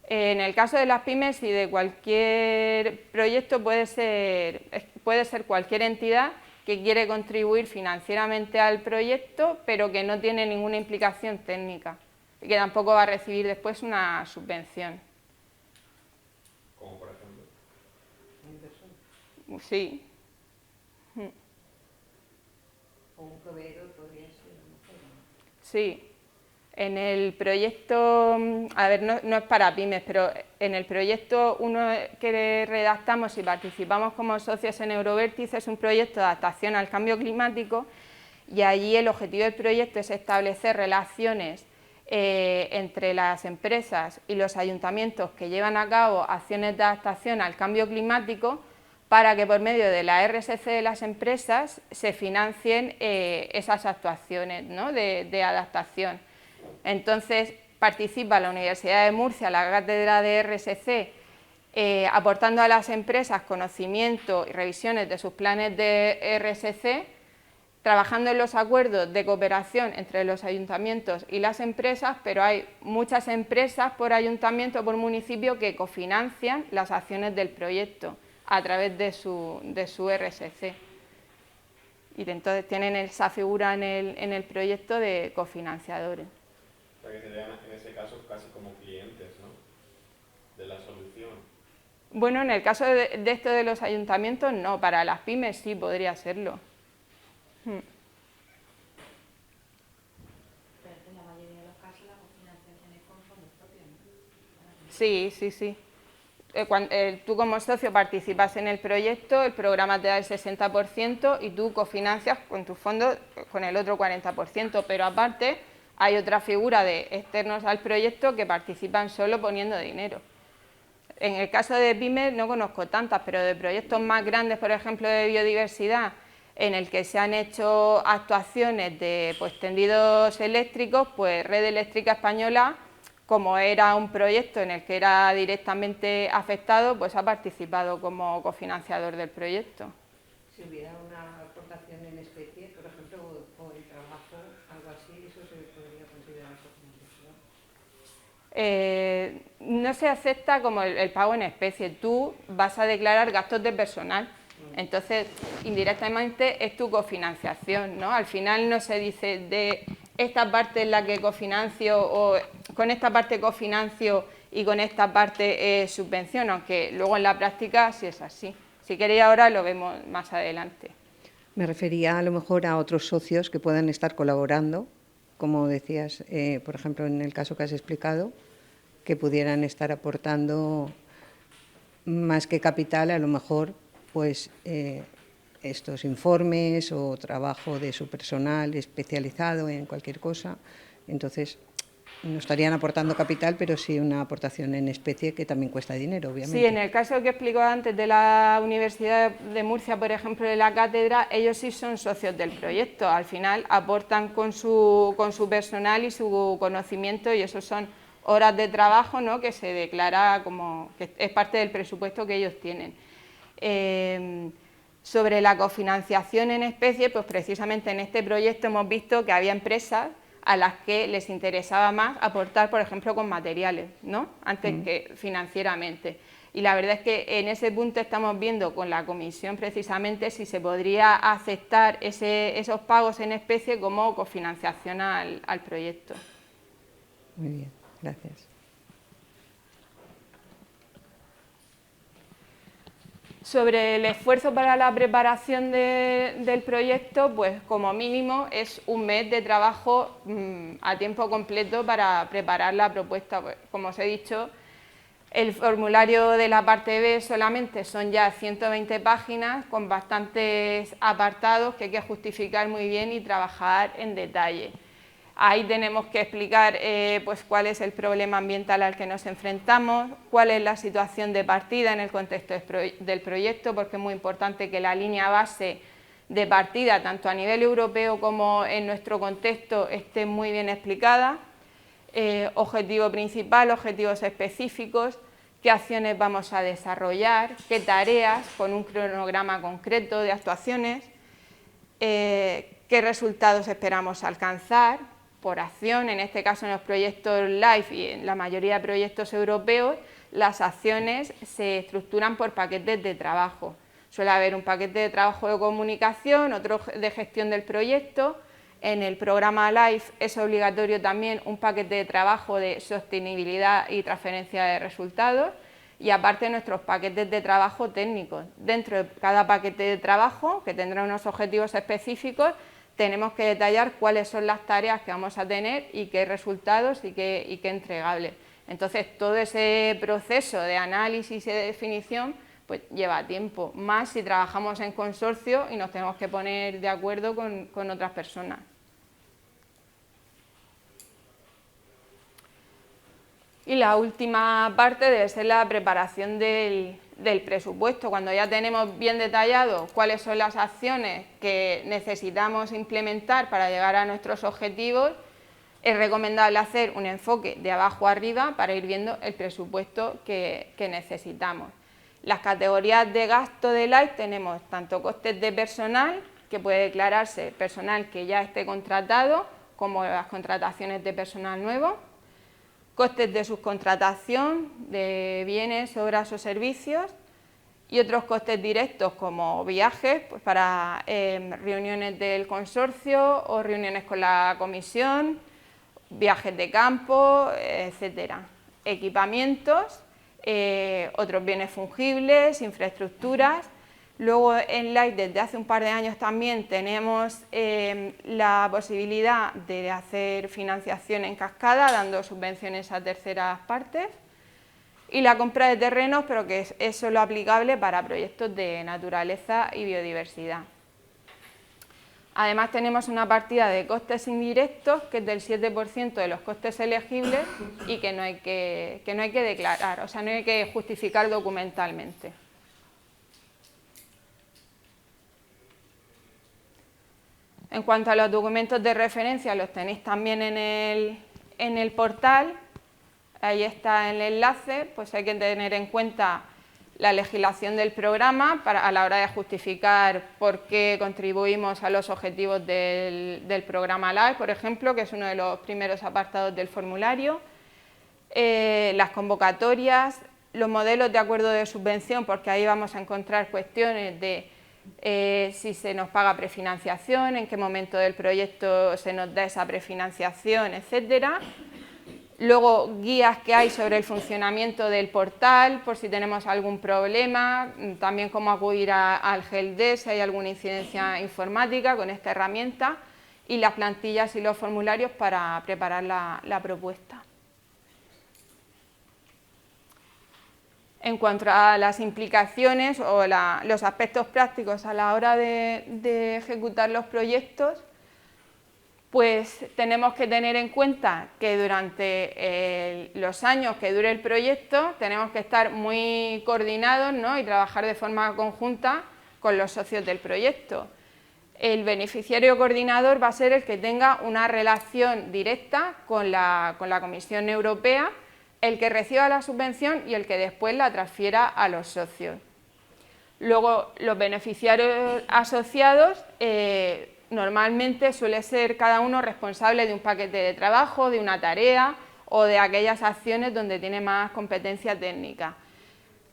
En el caso de las pymes y de cualquier proyecto puede ser cualquier entidad que quiere contribuir financieramente al proyecto, pero que no tiene ninguna implicación técnica y que tampoco va a recibir después una subvención. Como por ejemplo. Sí. O un proveedor podría ser. Sí. En el proyecto, a ver, no es para pymes, pero en el proyecto uno que redactamos y participamos como socios en Eurovértice es un proyecto de adaptación al cambio climático, y allí el objetivo del proyecto es establecer relaciones entre las empresas y los ayuntamientos que llevan a cabo acciones de adaptación al cambio climático, para que por medio de la RSC de las empresas se financien esas actuaciones, ¿no?, de adaptación. Entonces participa la Universidad de Murcia, la cátedra de RSC, aportando a las empresas conocimiento y revisiones de sus planes de RSC, trabajando en los acuerdos de cooperación entre los ayuntamientos y las empresas, pero hay muchas empresas por ayuntamiento o por municipio que cofinancian las acciones del proyecto a través de su RSC. Y entonces tienen esa figura en el proyecto de cofinanciadores. O sea, que serían en ese caso casi como clientes, ¿no?, de la solución. Bueno, en el caso de esto de los ayuntamientos no, para las pymes sí podría serlo. Pero en la mayoría de los casos la cofinanciación es con fondos propios, ¿no? Sí, sí, sí. Tú como socio participas en el proyecto, el programa te da el 60% y tú cofinancias con tus fondos con el otro 40%, pero aparte hay otra figura de externos al proyecto que participan solo poniendo dinero. En el caso de pymes no conozco tantas, pero de proyectos más grandes, por ejemplo de biodiversidad, en el que se han hecho actuaciones de tendidos eléctricos, pues Red Eléctrica Española como era un proyecto en el que era directamente afectado, pues ha participado como cofinanciador del proyecto. Si hubiera una aportación en especie, por ejemplo, o el trabajo, algo así, ¿eso se podría considerar cofinanciación? No se acepta como el pago en especie. Tú vas a declarar gastos de personal, entonces indirectamente es tu cofinanciación, ¿no? Al final no se dice de esta parte es la que cofinancio o con esta parte cofinancio y con esta parte subvenciono, aunque luego en la práctica sí es así. Si queréis ahora lo vemos más adelante. Me refería a lo mejor a otros socios que puedan estar colaborando, como decías, por ejemplo, en el caso que has explicado, que pudieran estar aportando más que capital, a lo mejor, pues estos informes o trabajo de su personal especializado en cualquier cosa. Entonces, no estarían aportando capital, pero sí una aportación en especie que también cuesta dinero, obviamente. Sí, en el caso que explico antes de la Universidad de Murcia, por ejemplo, de la cátedra, ellos sí son socios del proyecto. Al final aportan con su personal y su conocimiento, y eso son horas de trabajo, ¿no?, que se declara como que es parte del presupuesto que ellos tienen. Sobre la cofinanciación en especie, pues precisamente en este proyecto hemos visto que había empresas a las que les interesaba más aportar, por ejemplo, con materiales, ¿no?, antes que financieramente. Y la verdad es que en ese punto estamos viendo con la comisión precisamente si se podría aceptar esos pagos en especie como cofinanciación al proyecto. Muy bien, gracias. Sobre el esfuerzo para la preparación del proyecto, pues como mínimo es un mes de trabajo a tiempo completo para preparar la propuesta. Pues, como os he dicho, el formulario de la parte B solamente son ya 120 páginas con bastantes apartados que hay que justificar muy bien y trabajar en detalle. Ahí tenemos que explicar pues cuál es el problema ambiental al que nos enfrentamos, cuál es la situación de partida en el contexto del proyecto, porque es muy importante que la línea base de partida, tanto a nivel europeo como en nuestro contexto, esté muy bien explicada. Objetivo principal, objetivos específicos, qué acciones vamos a desarrollar, qué tareas, con un cronograma concreto de actuaciones, qué resultados esperamos alcanzar por acción. En este caso, en los proyectos LIFE y en la mayoría de proyectos europeos, las acciones se estructuran por paquetes de trabajo. Suele haber un paquete de trabajo de comunicación, otro de gestión del proyecto. En el programa LIFE es obligatorio también un paquete de trabajo de sostenibilidad y transferencia de resultados, y aparte nuestros paquetes de trabajo técnicos. Dentro de cada paquete de trabajo, que tendrá unos objetivos específicos, tenemos que detallar cuáles son las tareas que vamos a tener y qué resultados y qué entregables. Entonces, todo ese proceso de análisis y de definición pues lleva tiempo, más si trabajamos en consorcio y nos tenemos que poner de acuerdo con otras personas. Y la última parte debe ser la preparación del presupuesto. Cuando ya tenemos bien detallado cuáles son las acciones que necesitamos implementar para llegar a nuestros objetivos, es recomendable hacer un enfoque de abajo arriba para ir viendo el presupuesto que necesitamos. Las categorías de gasto de LIFE tenemos tanto costes de personal, que puede declararse personal que ya esté contratado, como las contrataciones de personal nuevo, costes de subcontratación de bienes, obras o servicios, y otros costes directos como viajes pues para reuniones del consorcio o reuniones con la comisión, viajes de campo, etcétera. Equipamientos, otros bienes fungibles, infraestructuras. Luego en LIFE desde hace un par de años también tenemos la posibilidad de hacer financiación en cascada, dando subvenciones a terceras partes, y la compra de terrenos, pero que es solo aplicable para proyectos de naturaleza y biodiversidad. Además tenemos una partida de costes indirectos que es del 7% de los costes elegibles y que no hay que declarar, o sea, no hay que justificar documentalmente. En cuanto a los documentos de referencia, los tenéis también en el portal. ahí está el enlace, pues hay que tener en cuenta la legislación del programa a la hora de justificar por qué contribuimos a los objetivos del programa LIFE, por ejemplo, que es uno de los primeros apartados del formulario, las convocatorias, los modelos de acuerdo de subvención, porque ahí vamos a encontrar cuestiones de si se nos paga prefinanciación, en qué momento del proyecto se nos da esa prefinanciación, etcétera. Luego, guías que hay sobre el funcionamiento del portal, por si tenemos algún problema, también cómo acudir al helpdesk si hay alguna incidencia informática con esta herramienta, y las plantillas y los formularios para preparar la propuesta. En cuanto a las implicaciones o los aspectos prácticos a la hora de ejecutar los proyectos, pues tenemos que tener en cuenta que durante los años que dure el proyecto tenemos que estar muy coordinados, ¿no? Y trabajar de forma conjunta con los socios del proyecto. El beneficiario coordinador va a ser el que tenga una relación directa con la Comisión Europea, el que reciba la subvención y el que después la transfiera a los socios. Luego, los beneficiarios asociados normalmente suele ser cada uno responsable de un paquete de trabajo, de una tarea o de aquellas acciones donde tiene más competencia técnica.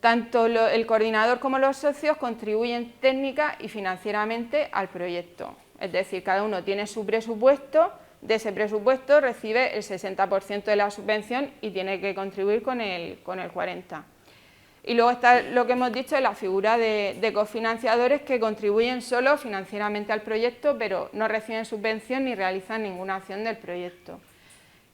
Tanto el coordinador como los socios contribuyen técnica y financieramente al proyecto. Es decir, cada uno tiene su presupuesto, de ese presupuesto recibe el 60% de la subvención y tiene que contribuir con el 40%. Y luego está lo que hemos dicho de la figura de cofinanciadores que contribuyen solo financieramente al proyecto, pero no reciben subvención ni realizan ninguna acción del proyecto.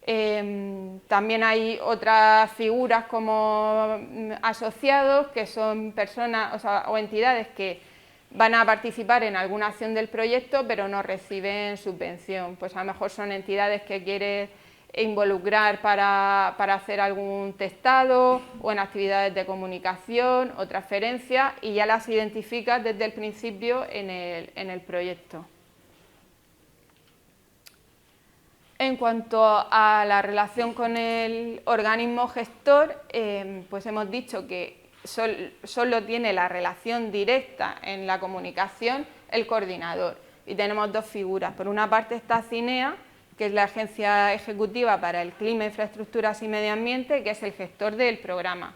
También hay otras figuras como asociados, que son personas o entidades que van a participar en alguna acción del proyecto, pero no reciben subvención. Pues a lo mejor son entidades que quieren involucrar para hacer algún testado o en actividades de comunicación o transferencia, y ya las identificas desde el principio en el proyecto. En cuanto a la relación con el organismo gestor, pues hemos dicho que solo tiene la relación directa en la comunicación el coordinador, y tenemos dos figuras. Por una parte está CINEA, que es la Agencia Ejecutiva para el Clima, Infraestructuras y Medio Ambiente, que es el gestor del programa.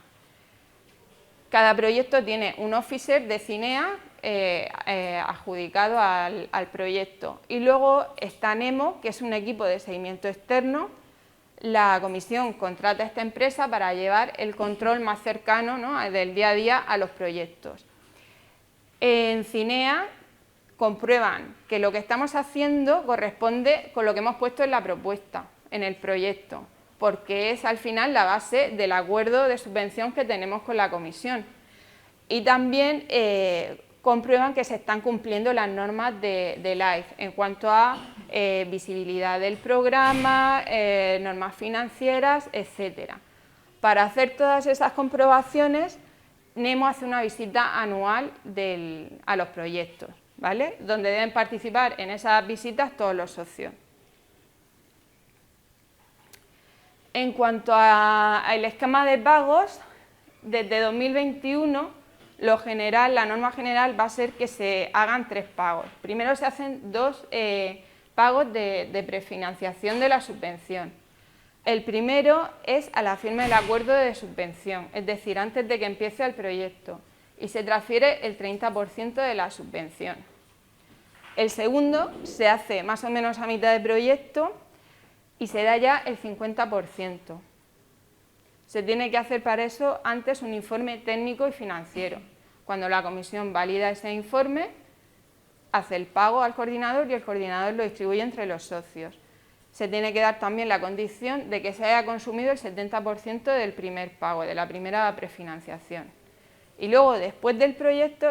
Cada proyecto tiene un officer de CINEA adjudicado al proyecto. Y luego está NEMO, que es un equipo de seguimiento externo. La comisión contrata a esta empresa para llevar el control más cercano, ¿no?, del día a día a los proyectos. En CINEA comprueban que lo que estamos haciendo corresponde con lo que hemos puesto en la propuesta, en el proyecto, porque es al final la base del acuerdo de subvención que tenemos con la comisión. Y también comprueban que se están cumpliendo las normas de LIFE en cuanto a visibilidad del programa, normas financieras, etcétera. Para hacer todas esas comprobaciones, NEMO hace una visita anual a los proyectos, ¿vale?, donde deben participar en esas visitas todos los socios. En cuanto al esquema de pagos, desde 2021 la norma general va a ser que se hagan 3 pagos. Primero se hacen 2 pagos de prefinanciación de la subvención. El primero es a la firma del acuerdo de subvención, es decir, antes de que empiece el proyecto, y se transfiere el 30% de la subvención. El segundo se hace más o menos a mitad de proyecto y se da ya el 50%. Se tiene que hacer para eso antes un informe técnico y financiero. Cuando la comisión valida ese informe, hace el pago al coordinador y el coordinador lo distribuye entre los socios. Se tiene que dar también la condición de que se haya consumido el 70% del primer pago, de la primera prefinanciación. Y luego, después del proyecto,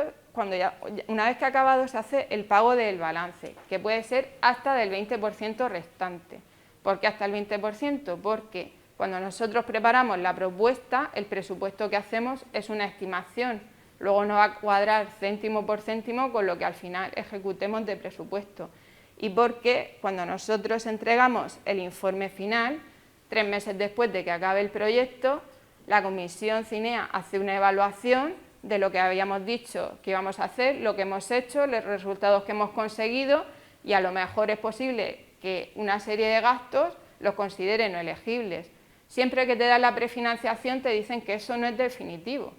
una vez que ha acabado, se hace el pago del balance, que puede ser hasta del 20% restante. ¿Por qué hasta el 20%? Porque cuando nosotros preparamos la propuesta, el presupuesto que hacemos es una estimación. Luego no va a cuadrar céntimo por céntimo con lo que al final ejecutemos de presupuesto. Y porque cuando nosotros entregamos el informe final, 3 meses después de que acabe el proyecto, la Comisión CINEA hace una evaluación de lo que habíamos dicho que íbamos a hacer, lo que hemos hecho, los resultados que hemos conseguido, y a lo mejor es posible que una serie de gastos los consideren no elegibles. Siempre que te dan la prefinanciación te dicen que eso no es definitivo.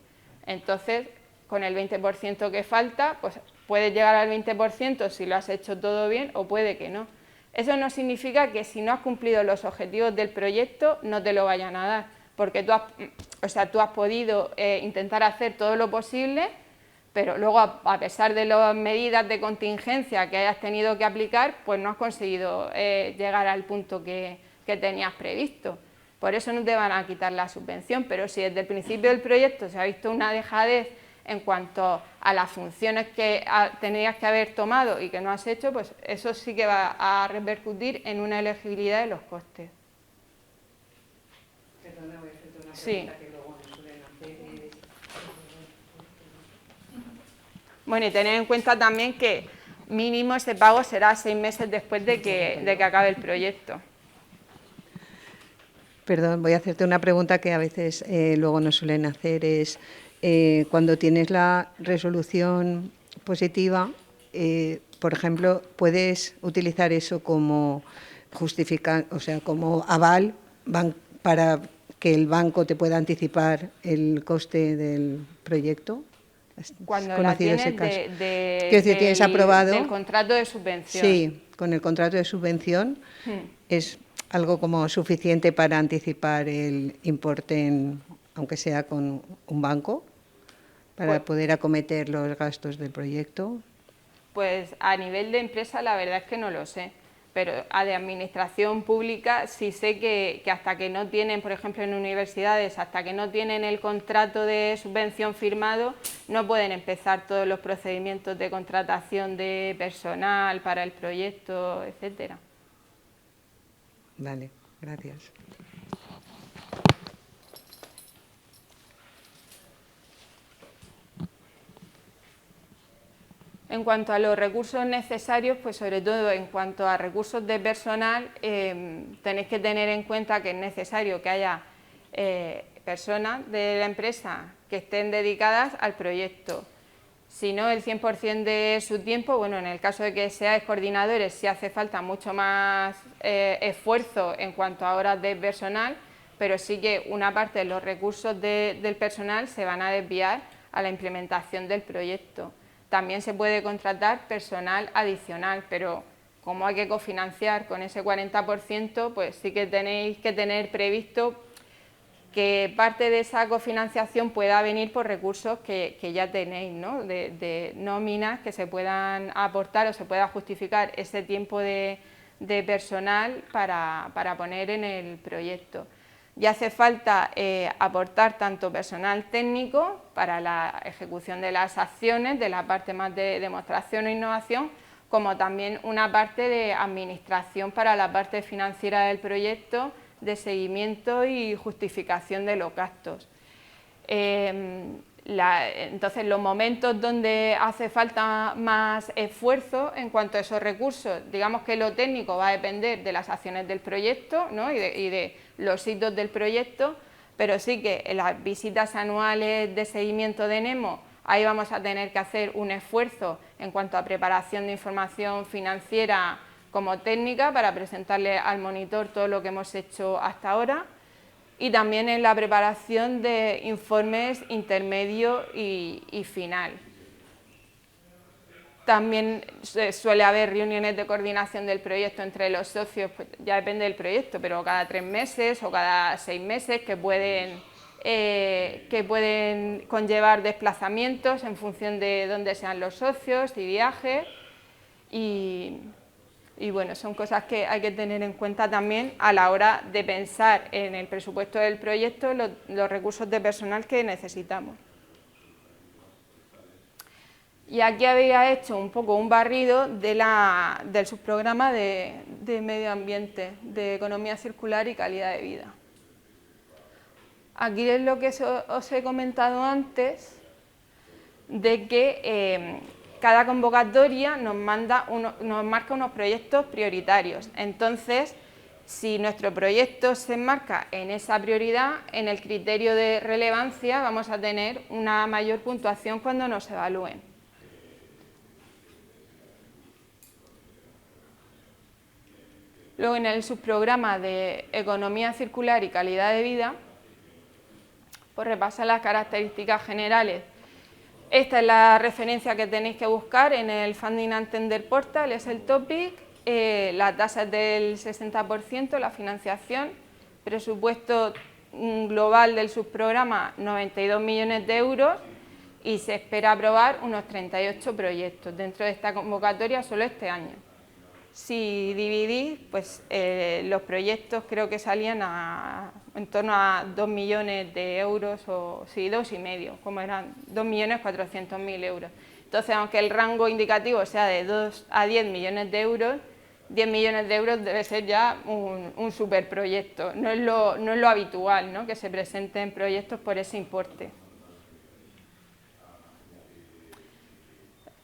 Entonces, con el 20% que falta, pues puedes llegar al 20% si lo has hecho todo bien o puede que no. Eso no significa que si no has cumplido los objetivos del proyecto no te lo vayan a dar, porque tú has podido intentar hacer todo lo posible, pero luego a pesar de las medidas de contingencia que hayas tenido que aplicar, pues no has conseguido llegar al punto que tenías previsto. Por eso no te van a quitar la subvención, pero si desde el principio del proyecto se ha visto una dejadez en cuanto a las funciones que tenías que haber tomado y que no has hecho, pues eso sí que va a repercutir en una elegibilidad de los costes. Perdona, voy a hacerte una pregunta Sí. que luego nos suelen hacer. Bueno, y tener en cuenta también que mínimo ese pago será 6 meses después de que acabe el proyecto. Perdón, voy a hacerte una pregunta que a veces luego nos suelen hacer, es cuando tienes la resolución positiva, por ejemplo, ¿puedes utilizar eso como como aval para que el banco te pueda anticipar el coste del proyecto? Cuando la tienes Quiero decir, tienes aprobado del contrato de subvención. Sí, con el contrato de subvención es algo como suficiente para anticipar el importe, aunque sea con un banco, para poder acometer los gastos del proyecto. Pues a nivel de empresa la verdad es que no lo sé, pero de administración pública sí sé que hasta que no tienen, por ejemplo en universidades, hasta que no tienen el contrato de subvención firmado, no pueden empezar todos los procedimientos de contratación de personal para el proyecto, etcétera. Vale, gracias. En cuanto a los recursos necesarios, pues sobre todo en cuanto a recursos de personal, tenéis que tener en cuenta que es necesario que haya personas de la empresa que estén dedicadas al proyecto. Si no, el 100% de su tiempo, bueno, en el caso de que seáis coordinadores, sí hace falta mucho más esfuerzo en cuanto a horas de personal, pero sí que una parte de los recursos del personal se van a desviar a la implementación del proyecto. También se puede contratar personal adicional, pero como hay que cofinanciar con ese 40%, pues sí que tenéis que tener previsto que parte de esa cofinanciación pueda venir por recursos que ya tenéis, ¿no? de nóminas que se puedan aportar o se pueda justificar ese tiempo de personal para poner en el proyecto. Ya hace falta aportar tanto personal técnico para la ejecución de las acciones, de la parte más de demostración e innovación, como también una parte de administración para la parte financiera del proyecto, de seguimiento y justificación de los gastos. Entonces, los momentos donde hace falta más esfuerzo en cuanto a esos recursos, digamos que lo técnico va a depender de las acciones del proyecto, ¿no? y de los hitos del proyecto, pero sí que en las visitas anuales de seguimiento de NEMO, ahí vamos a tener que hacer un esfuerzo en cuanto a preparación de información financiera como técnica para presentarle al monitor todo lo que hemos hecho hasta ahora, y también en la preparación de informes intermedio y final. También suele haber reuniones de coordinación del proyecto entre los socios, pues ya depende del proyecto, pero cada 3 meses o cada 6 meses que pueden conllevar desplazamientos en función de dónde sean los socios y viajes. Y bueno, son cosas que hay que tener en cuenta también a la hora de pensar en el presupuesto del proyecto los recursos de personal que necesitamos. Y aquí había hecho un poco un barrido del subprograma de medio ambiente, de economía circular y calidad de vida. Aquí es lo que os he comentado antes, de que cada convocatoria nos marca unos proyectos prioritarios. Entonces, Si nuestro proyecto se enmarca en esa prioridad, en el criterio de relevancia vamos a tener una mayor puntuación cuando nos evalúen. Luego, en el subprograma de Economía Circular y Calidad de Vida, pues repasa las características generales. Esta es la referencia que tenéis que buscar en el Funding and Tender Portal, es el topic. La tasa es del 60%, la financiación, presupuesto global del subprograma 92 millones de euros y se espera aprobar unos 38 proyectos dentro de esta convocatoria solo este año. Si dividís, pues los proyectos creo que salían en torno a 2 millones de euros, o sí, 2,5, como eran 2.400.000 euros. Entonces, aunque el rango indicativo sea de 2 a 10 millones de euros, 10 millones de euros debe ser ya un superproyecto. No es lo habitual, ¿no?, que se presenten proyectos por ese importe.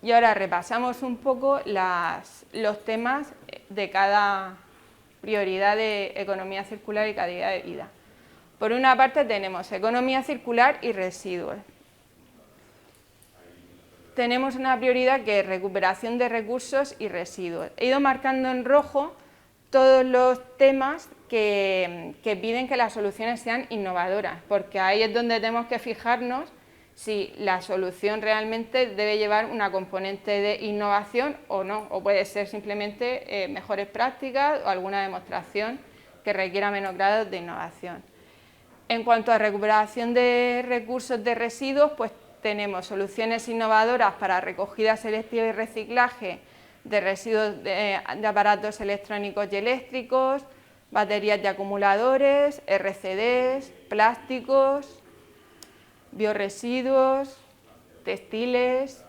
Y ahora repasamos un poco los temas de cada prioridad de economía circular y calidad de vida. Por una parte tenemos economía circular y residuos. Tenemos una prioridad que es recuperación de recursos y residuos. He ido marcando en rojo todos los temas que piden que las soluciones sean innovadoras, porque ahí es donde tenemos que fijarnos si la solución realmente debe llevar una componente de innovación o no, o puede ser simplemente mejores prácticas o alguna demostración que requiera menos grados de innovación. En cuanto a recuperación de recursos de residuos, pues tenemos soluciones innovadoras para recogida selectiva y reciclaje de residuos de aparatos electrónicos y eléctricos, baterías y acumuladores, RCDs, plásticos, biorresiduos, textiles,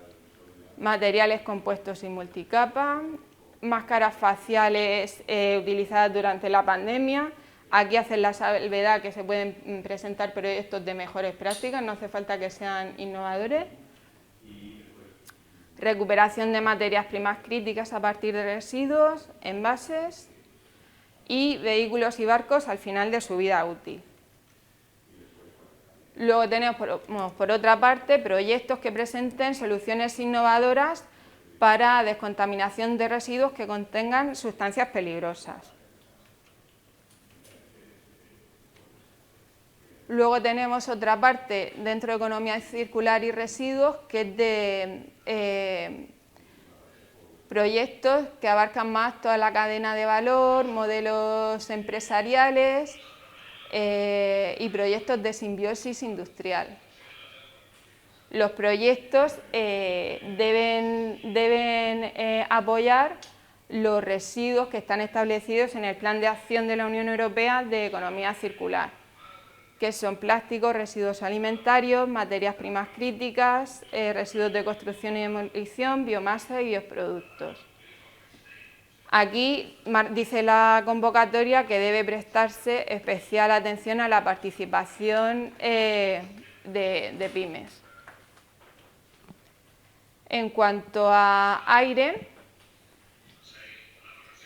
materiales compuestos y multicapa, máscaras faciales utilizadas durante la pandemia. Aquí hacen la salvedad que se pueden presentar proyectos de mejores prácticas, no hace falta que sean innovadores. Recuperación de materias primas críticas a partir de residuos, envases y vehículos y barcos al final de su vida útil. Luego tenemos, por otra parte, proyectos que presenten soluciones innovadoras para descontaminación de residuos que contengan sustancias peligrosas. Luego tenemos otra parte dentro de economía circular y residuos, que es de proyectos que abarcan más toda la cadena de valor, modelos empresariales y proyectos de simbiosis industrial. Los proyectos deben apoyar los residuos que están establecidos en el Plan de Acción de la Unión Europea de Economía Circular, que son plásticos, residuos alimentarios, materias primas críticas, residuos de construcción y demolición, biomasa y bioproductos. Aquí dice la convocatoria que debe prestarse especial atención a la participación de pymes. En cuanto a aire,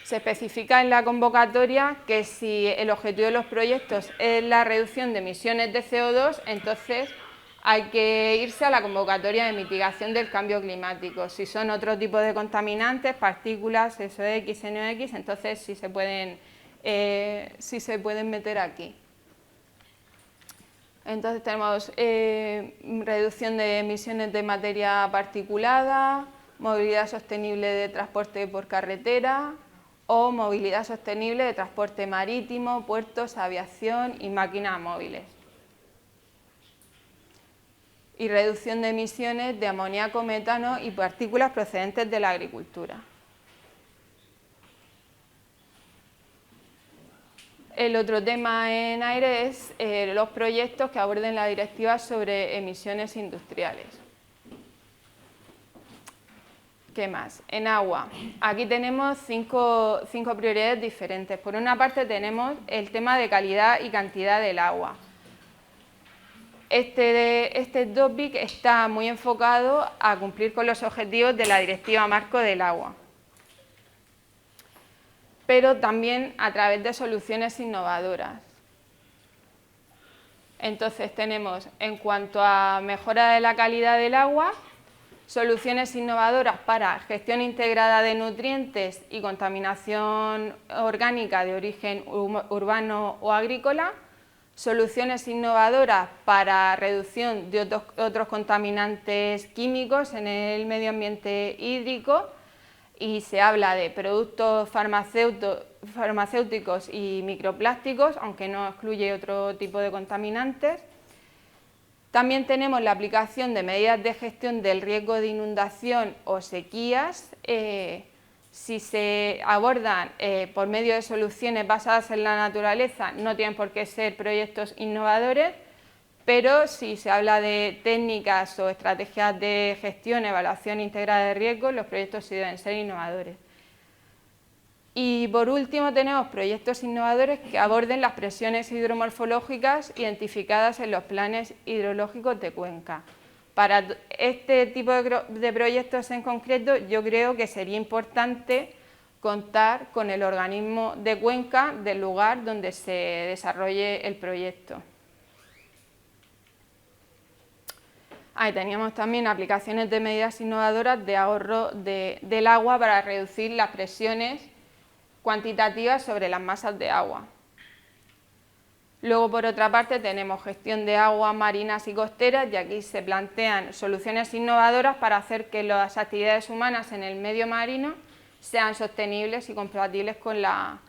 se especifica en la convocatoria que si el objetivo de los proyectos es la reducción de emisiones de CO2, entonces hay que irse a la convocatoria de mitigación del cambio climático. Si son otro tipo de contaminantes, partículas, SOx, NOx, entonces sí se pueden meter aquí. Entonces tenemos reducción de emisiones de materia particulada, movilidad sostenible de transporte por carretera o movilidad sostenible de transporte marítimo, puertos, aviación y máquinas móviles. Y reducción de emisiones de amoníaco, metano y partículas procedentes de la agricultura. El otro tema en aire es los proyectos que aborden la directiva sobre emisiones industriales. ¿Qué más? En agua. Aquí tenemos cinco prioridades diferentes. Por una parte tenemos el tema de calidad y cantidad del agua. Este topic está muy enfocado a cumplir con los objetivos de la Directiva Marco del Agua. pero también a través de soluciones innovadoras. Entonces tenemos, en cuanto a mejora de la calidad del agua, soluciones innovadoras para gestión integrada de nutrientes y contaminación orgánica de origen urbano o agrícola, soluciones innovadoras para reducción de otros contaminantes químicos en el medio ambiente hídrico, y se habla de productos farmacéuticos y microplásticos, aunque no excluye otro tipo de contaminantes. También tenemos la aplicación de medidas de gestión del riesgo de inundación o sequías, si se abordan por medio de soluciones basadas en la naturaleza, no tienen por qué ser proyectos innovadores, pero si se habla de técnicas o estrategias de gestión, evaluación integrada de riesgos, los proyectos sí deben ser innovadores. Y por último tenemos proyectos innovadores que aborden las presiones hidromorfológicas identificadas en los planes hidrológicos de cuenca. Para este tipo de proyectos en concreto, yo creo que sería importante contar con el organismo de cuenca del lugar donde se desarrolle el proyecto. Ahí teníamos también aplicaciones de medidas innovadoras de ahorro del agua para reducir las presiones cuantitativas sobre las masas de agua. Luego, por otra parte, tenemos gestión de aguas marinas y costeras, y aquí se plantean soluciones innovadoras para hacer que las actividades humanas en el medio marino sean sostenibles y compatibles con la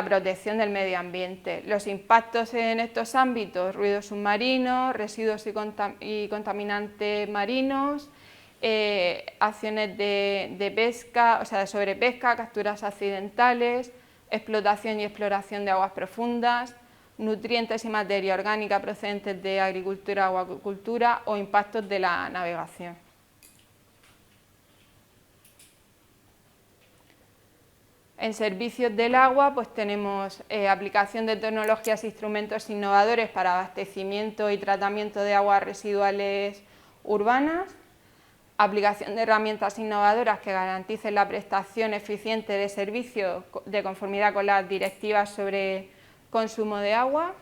protección del medio ambiente. Los impactos en estos ámbitos: ruidos submarinos, residuos y contaminantes marinos, acciones de pesca, o sea, de sobrepesca, capturas accidentales, explotación y exploración de aguas profundas, nutrientes y materia orgánica procedentes de agricultura o acuicultura, o impactos de la navegación. En servicios del agua, pues tenemos aplicación de tecnologías e instrumentos innovadores para abastecimiento y tratamiento de aguas residuales urbanas, aplicación de herramientas innovadoras que garanticen la prestación eficiente de servicios de conformidad con las directivas sobre consumo de agua,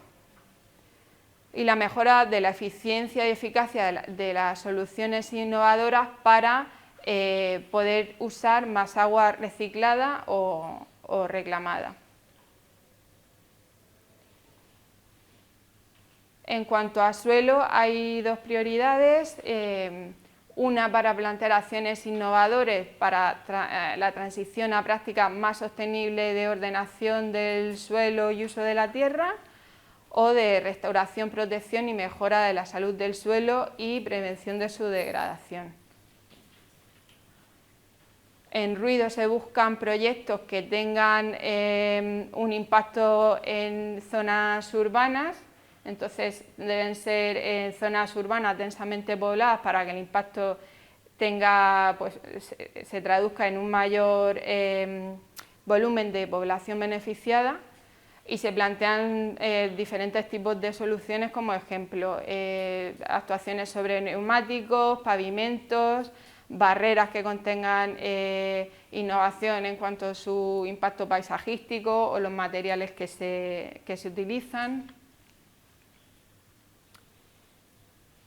y la mejora de la eficiencia y eficacia de las soluciones innovadoras para poder usar más agua reciclada o reclamada. En cuanto a suelo, hay dos prioridades. Una para plantear acciones innovadoras para la transición a prácticas más sostenibles de ordenación del suelo y uso de la tierra, o de restauración, protección y mejora de la salud del suelo y prevención de su degradación. En ruido se buscan proyectos que tengan un impacto en zonas urbanas. Entonces deben ser en zonas urbanas densamente pobladas para que el impacto se traduzca en un mayor volumen de población beneficiada, y se plantean diferentes tipos de soluciones, como ejemplo actuaciones sobre neumáticos, pavimentos, barreras que contengan innovación en cuanto a su impacto paisajístico o los materiales que se utilizan.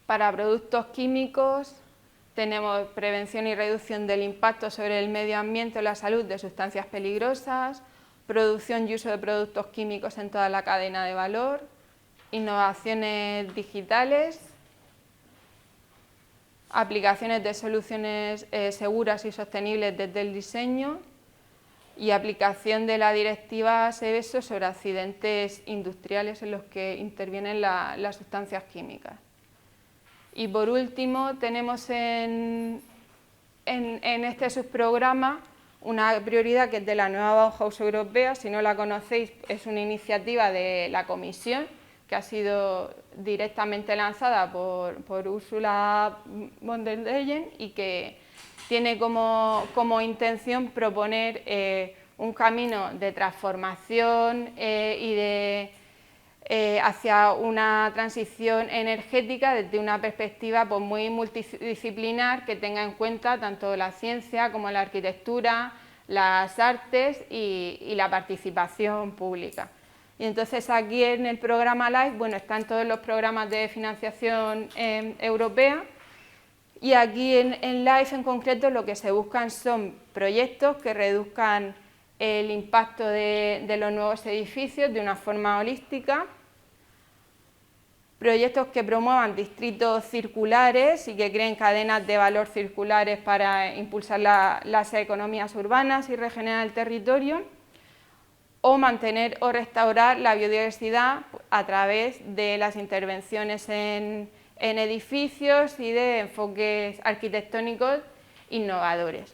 Para productos químicos tenemos prevención y reducción del impacto sobre el medio ambiente o la salud de sustancias peligrosas, producción y uso de productos químicos en toda la cadena de valor, innovaciones digitales, aplicaciones de soluciones seguras y sostenibles desde el diseño, y aplicación de la directiva Seveso sobre accidentes industriales en los que intervienen las sustancias químicas. Y por último, tenemos en este subprograma una prioridad que es de la nueva Bauhaus europea. Si no la conocéis, es una iniciativa de la Comisión que ha sido directamente lanzada por Ursula von der Leyen, y que tiene como intención proponer un camino de transformación hacia una transición energética desde una perspectiva muy multidisciplinar, que tenga en cuenta tanto la ciencia como la arquitectura, las artes y la participación pública. Y entonces aquí en el programa LIFE, bueno, están todos los programas de financiación europea, y aquí en LIFE en concreto lo que se buscan son proyectos que reduzcan el impacto de los nuevos edificios de una forma holística, proyectos que promuevan distritos circulares y que creen cadenas de valor circulares para impulsar las economías urbanas y regenerar el territorio, o mantener o restaurar la biodiversidad a través de las intervenciones en edificios y de enfoques arquitectónicos innovadores.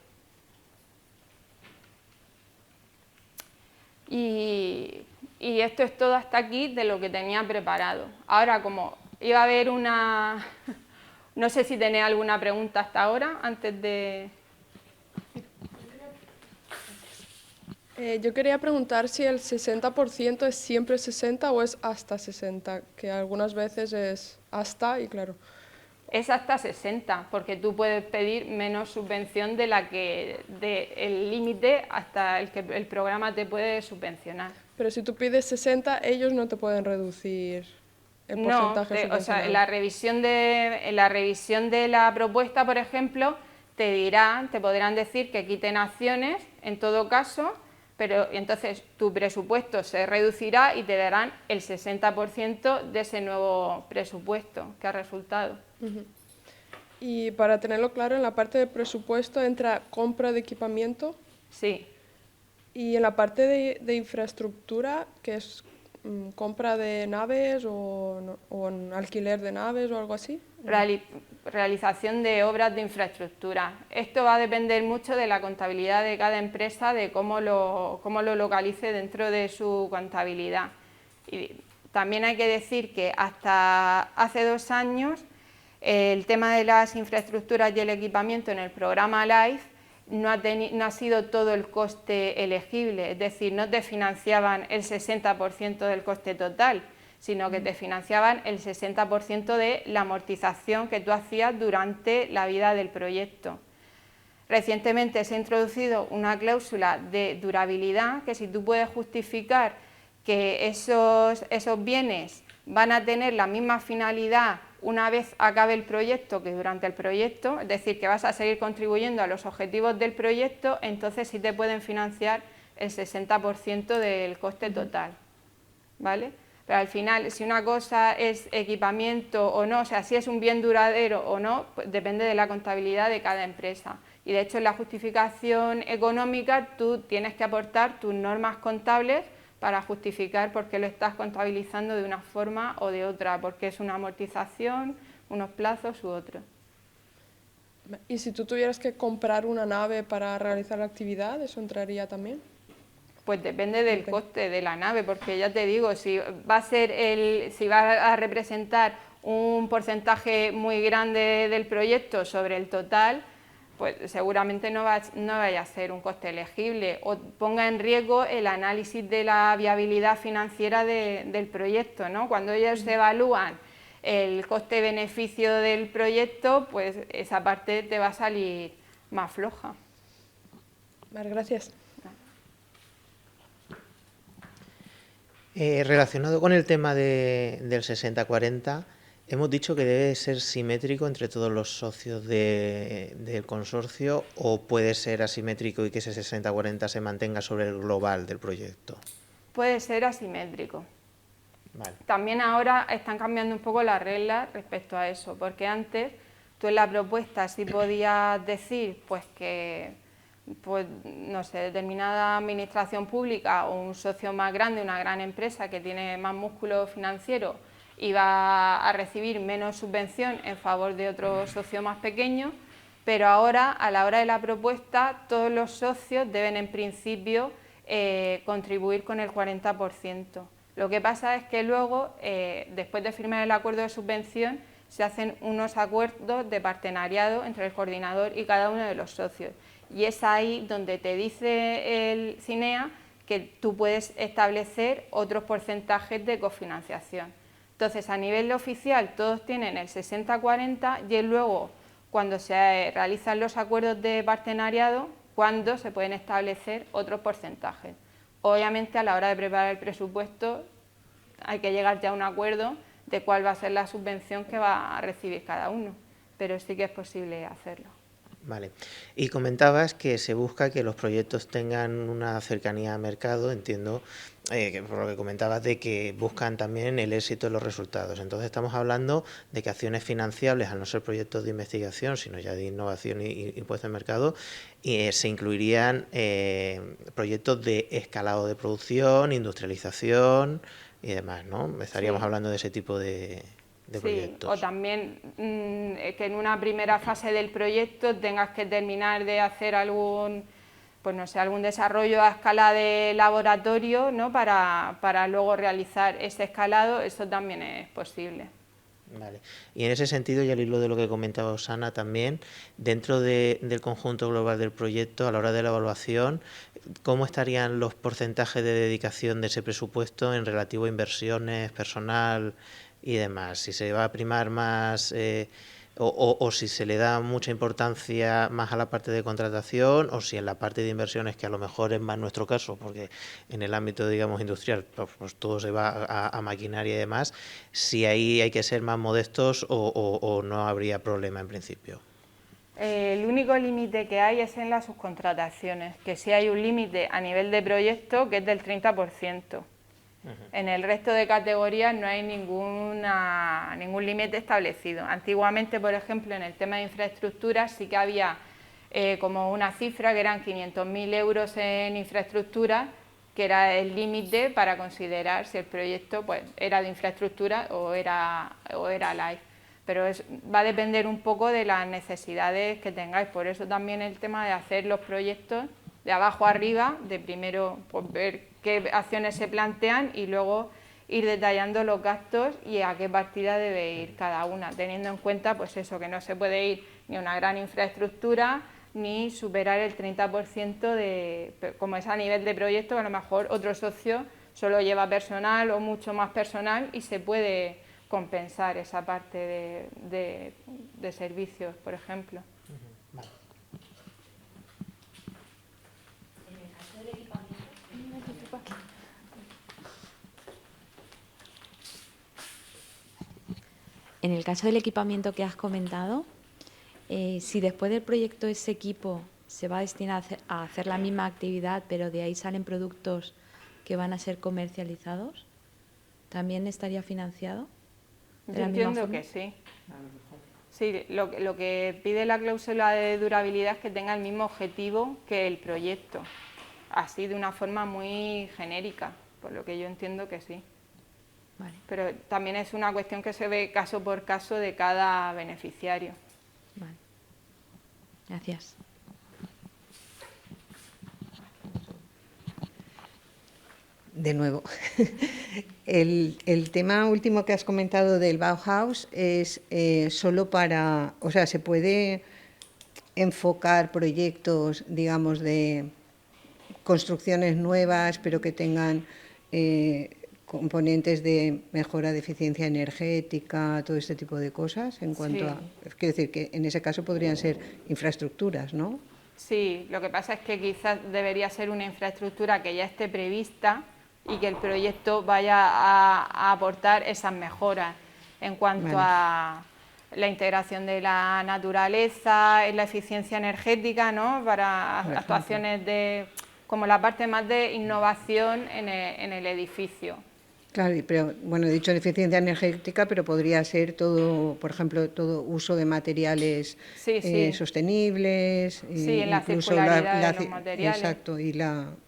Y esto es todo hasta aquí de lo que tenía preparado. Ahora, como iba a haber una... No sé si tenéis alguna pregunta hasta ahora, antes de... Yo quería preguntar si el 60% es siempre 60 o es hasta 60, que algunas veces es hasta y claro. Es hasta 60, porque tú puedes pedir menos subvención de la que el límite hasta el que el programa te puede subvencionar. Pero si tú pides 60, ellos no te pueden reducir el porcentaje subvencionado. O sea, en la revisión de la propuesta, por ejemplo, te podrán decir que quiten acciones, en todo caso, pero entonces tu presupuesto se reducirá y te darán el 60% de ese nuevo presupuesto que ha resultado. Y para tenerlo claro, en la parte de presupuesto entra compra de equipamiento. Sí. Y en la parte de infraestructura, que es compra de naves o en alquiler de naves o algo así. Realización de obras de infraestructura. Esto va a depender mucho de la contabilidad de cada empresa, de cómo lo localice dentro de su contabilidad. Y también hay que decir que hasta hace 2 años el tema de las infraestructuras y el equipamiento en el programa LIFE no ha sido todo el coste elegible, es decir, no te financiaban el 60% del coste total, sino que te financiaban el 60% de la amortización que tú hacías durante la vida del proyecto. Recientemente se ha introducido una cláusula de durabilidad que si tú puedes justificar que esos bienes van a tener la misma finalidad una vez acabe el proyecto que durante el proyecto, es decir, que vas a seguir contribuyendo a los objetivos del proyecto, entonces sí te pueden financiar el 60% del coste total, ¿vale? Pero al final, si una cosa es equipamiento o no, o sea, si es un bien duradero o no, pues depende de la contabilidad de cada empresa. Y de hecho, en la justificación económica tú tienes que aportar tus normas contables para justificar por qué lo estás contabilizando de una forma o de otra, porque es una amortización, unos plazos u otros. ¿Y si tú tuvieras que comprar una nave para realizar la actividad, eso entraría también? Pues depende del coste de la nave, porque ya te digo, si va a representar un porcentaje muy grande del proyecto sobre el total, pues seguramente no vaya a ser un coste elegible o ponga en riesgo el análisis de la viabilidad financiera del proyecto, ¿no? Cuando ellos evalúan el coste-beneficio del proyecto, pues esa parte te va a salir más floja. Vale, gracias. Relacionado con el tema del 60-40, hemos dicho que debe ser simétrico entre todos los socios del consorcio, o puede ser asimétrico y que ese 60-40 se mantenga sobre el global del proyecto. Puede ser asimétrico. Vale. También ahora están cambiando un poco las reglas respecto a eso, porque antes tú en la propuesta sí podías decir pues que no sé, determinada administración pública o un socio más grande, una gran empresa que tiene más músculo financiero, iba a recibir menos subvención en favor de otro socio más pequeño, pero ahora, a la hora de la propuesta, todos los socios deben en principio contribuir con el 40%. Lo que pasa es que luego, después de firmar el acuerdo de subvención, se hacen unos acuerdos de partenariado entre el coordinador y cada uno de los socios. Y es ahí donde te dice el CINEA que tú puedes establecer otros porcentajes de cofinanciación. Entonces, a nivel oficial, todos tienen el 60-40 y luego, cuando se realizan los acuerdos de partenariado, cuándo se pueden establecer otros porcentajes. Obviamente, a la hora de preparar el presupuesto hay que llegar ya a un acuerdo de cuál va a ser la subvención que va a recibir cada uno, pero sí que es posible hacerlo. Vale. Y comentabas que se busca que los proyectos tengan una cercanía al mercado, entiendo, que por lo que comentabas de que buscan también el éxito de los resultados. Entonces estamos hablando de que acciones financiables, al no ser proyectos de investigación, sino ya de innovación y puesta en mercado, se incluirían proyectos de escalado de producción, industrialización y demás, ¿no? Estaríamos hablando de ese tipo de proyectos. O también que en una primera fase del proyecto tengas que terminar de hacer algún desarrollo a escala de laboratorio, ¿no? para luego realizar ese escalado, eso también es posible. Vale. Y en ese sentido, y al hilo de lo que comentaba Osana también, dentro del conjunto global del proyecto, a la hora de la evaluación, ¿cómo estarían los porcentajes de dedicación de ese presupuesto en relativo a inversiones, personal y demás? Si se va a primar más o si se le da mucha importancia más a la parte de contratación, o si en la parte de inversiones, que a lo mejor es más nuestro caso, porque en el ámbito, digamos, industrial, pues todo se va a maquinaria y demás, si ahí hay que ser más modestos o no habría problema en principio. El único límite que hay es en las subcontrataciones, que sí hay un límite a nivel de proyecto que es del 30%. En el resto de categorías no hay ningún límite establecido. Antiguamente, por ejemplo, en el tema de infraestructuras sí que había como una cifra que eran 500.000 euros en infraestructura, que era el límite para considerar si el proyecto pues, era de infraestructura o era LIFE. Pero va a depender un poco de las necesidades que tengáis. Por eso también el tema de hacer los proyectos de abajo a arriba, de primero pues, ver qué acciones se plantean y luego ir detallando los gastos y a qué partida debe ir cada una, teniendo en cuenta pues eso, que no se puede ir ni a una gran infraestructura ni superar el 30% como es a nivel de proyecto, que a lo mejor otro socio solo lleva personal o mucho más personal y se puede compensar esa parte de servicios, por ejemplo. Vale. En el caso del equipamiento que has comentado, si después del proyecto ese equipo se va a destinar a hacer la misma actividad, pero de ahí salen productos que van a ser comercializados, ¿también estaría financiado? Yo entiendo que sí. Sí, lo que pide la cláusula de durabilidad es que tenga el mismo objetivo que el proyecto, así de una forma muy genérica, por lo que yo entiendo que sí. Vale. Pero también es una cuestión que se ve caso por caso de cada beneficiario. Vale. Gracias. De nuevo, el tema último que has comentado del Bauhaus es solo para, o sea, se puede enfocar proyectos, digamos, de construcciones nuevas, pero que tengan componentes de mejora de eficiencia energética, todo este tipo de cosas, en cuanto a, quiero decir que en ese caso podrían ser infraestructuras, ¿no? Sí, lo que pasa es que quizás debería ser una infraestructura que ya esté prevista y que el proyecto vaya a aportar esas mejoras en cuanto a la integración de la naturaleza, la eficiencia energética, ¿no? Para actuaciones como la parte más de innovación en el edificio. Claro, pero bueno, he dicho de eficiencia energética, pero podría ser todo, por ejemplo, todo uso de materiales sostenibles, en la incluso circularidad de los materiales. Exacto, y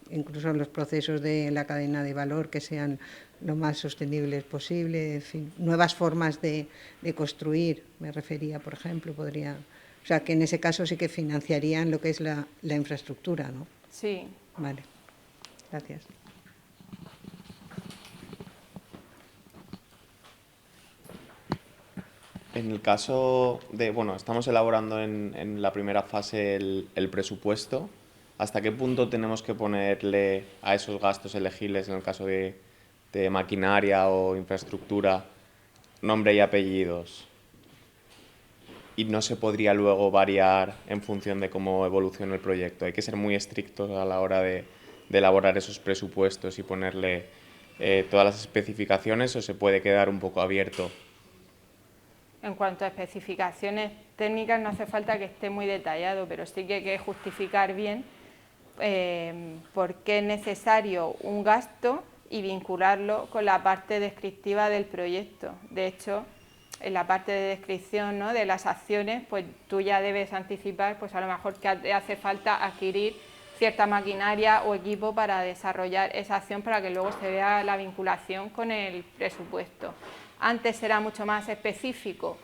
incluso los procesos de la cadena de valor que sean lo más sostenibles posible, en fin, nuevas formas de construir, me refería, por ejemplo, podría, o sea, que en ese caso sí que financiarían lo que es la infraestructura, ¿no? Sí. Vale, gracias. En el caso de, bueno, estamos elaborando en la primera fase el presupuesto. ¿Hasta qué punto tenemos que ponerle a esos gastos elegibles, en el caso de maquinaria o infraestructura, nombre y apellidos? y no se podría luego variar en función de cómo evolucione el proyecto. Hay que ser muy estrictos a la hora de elaborar esos presupuestos y ponerle todas las especificaciones, o se puede quedar un poco abierto. En cuanto a especificaciones técnicas no hace falta que esté muy detallado, pero sí que hay que justificar bien por qué es necesario un gasto y vincularlo con la parte descriptiva del proyecto. De hecho, en la parte de descripción, ¿no?, de las acciones, pues tú ya debes anticipar, pues a lo mejor que te hace falta adquirir cierta maquinaria o equipo para desarrollar esa acción, para que luego se vea la vinculación con el presupuesto. Antes era mucho más específico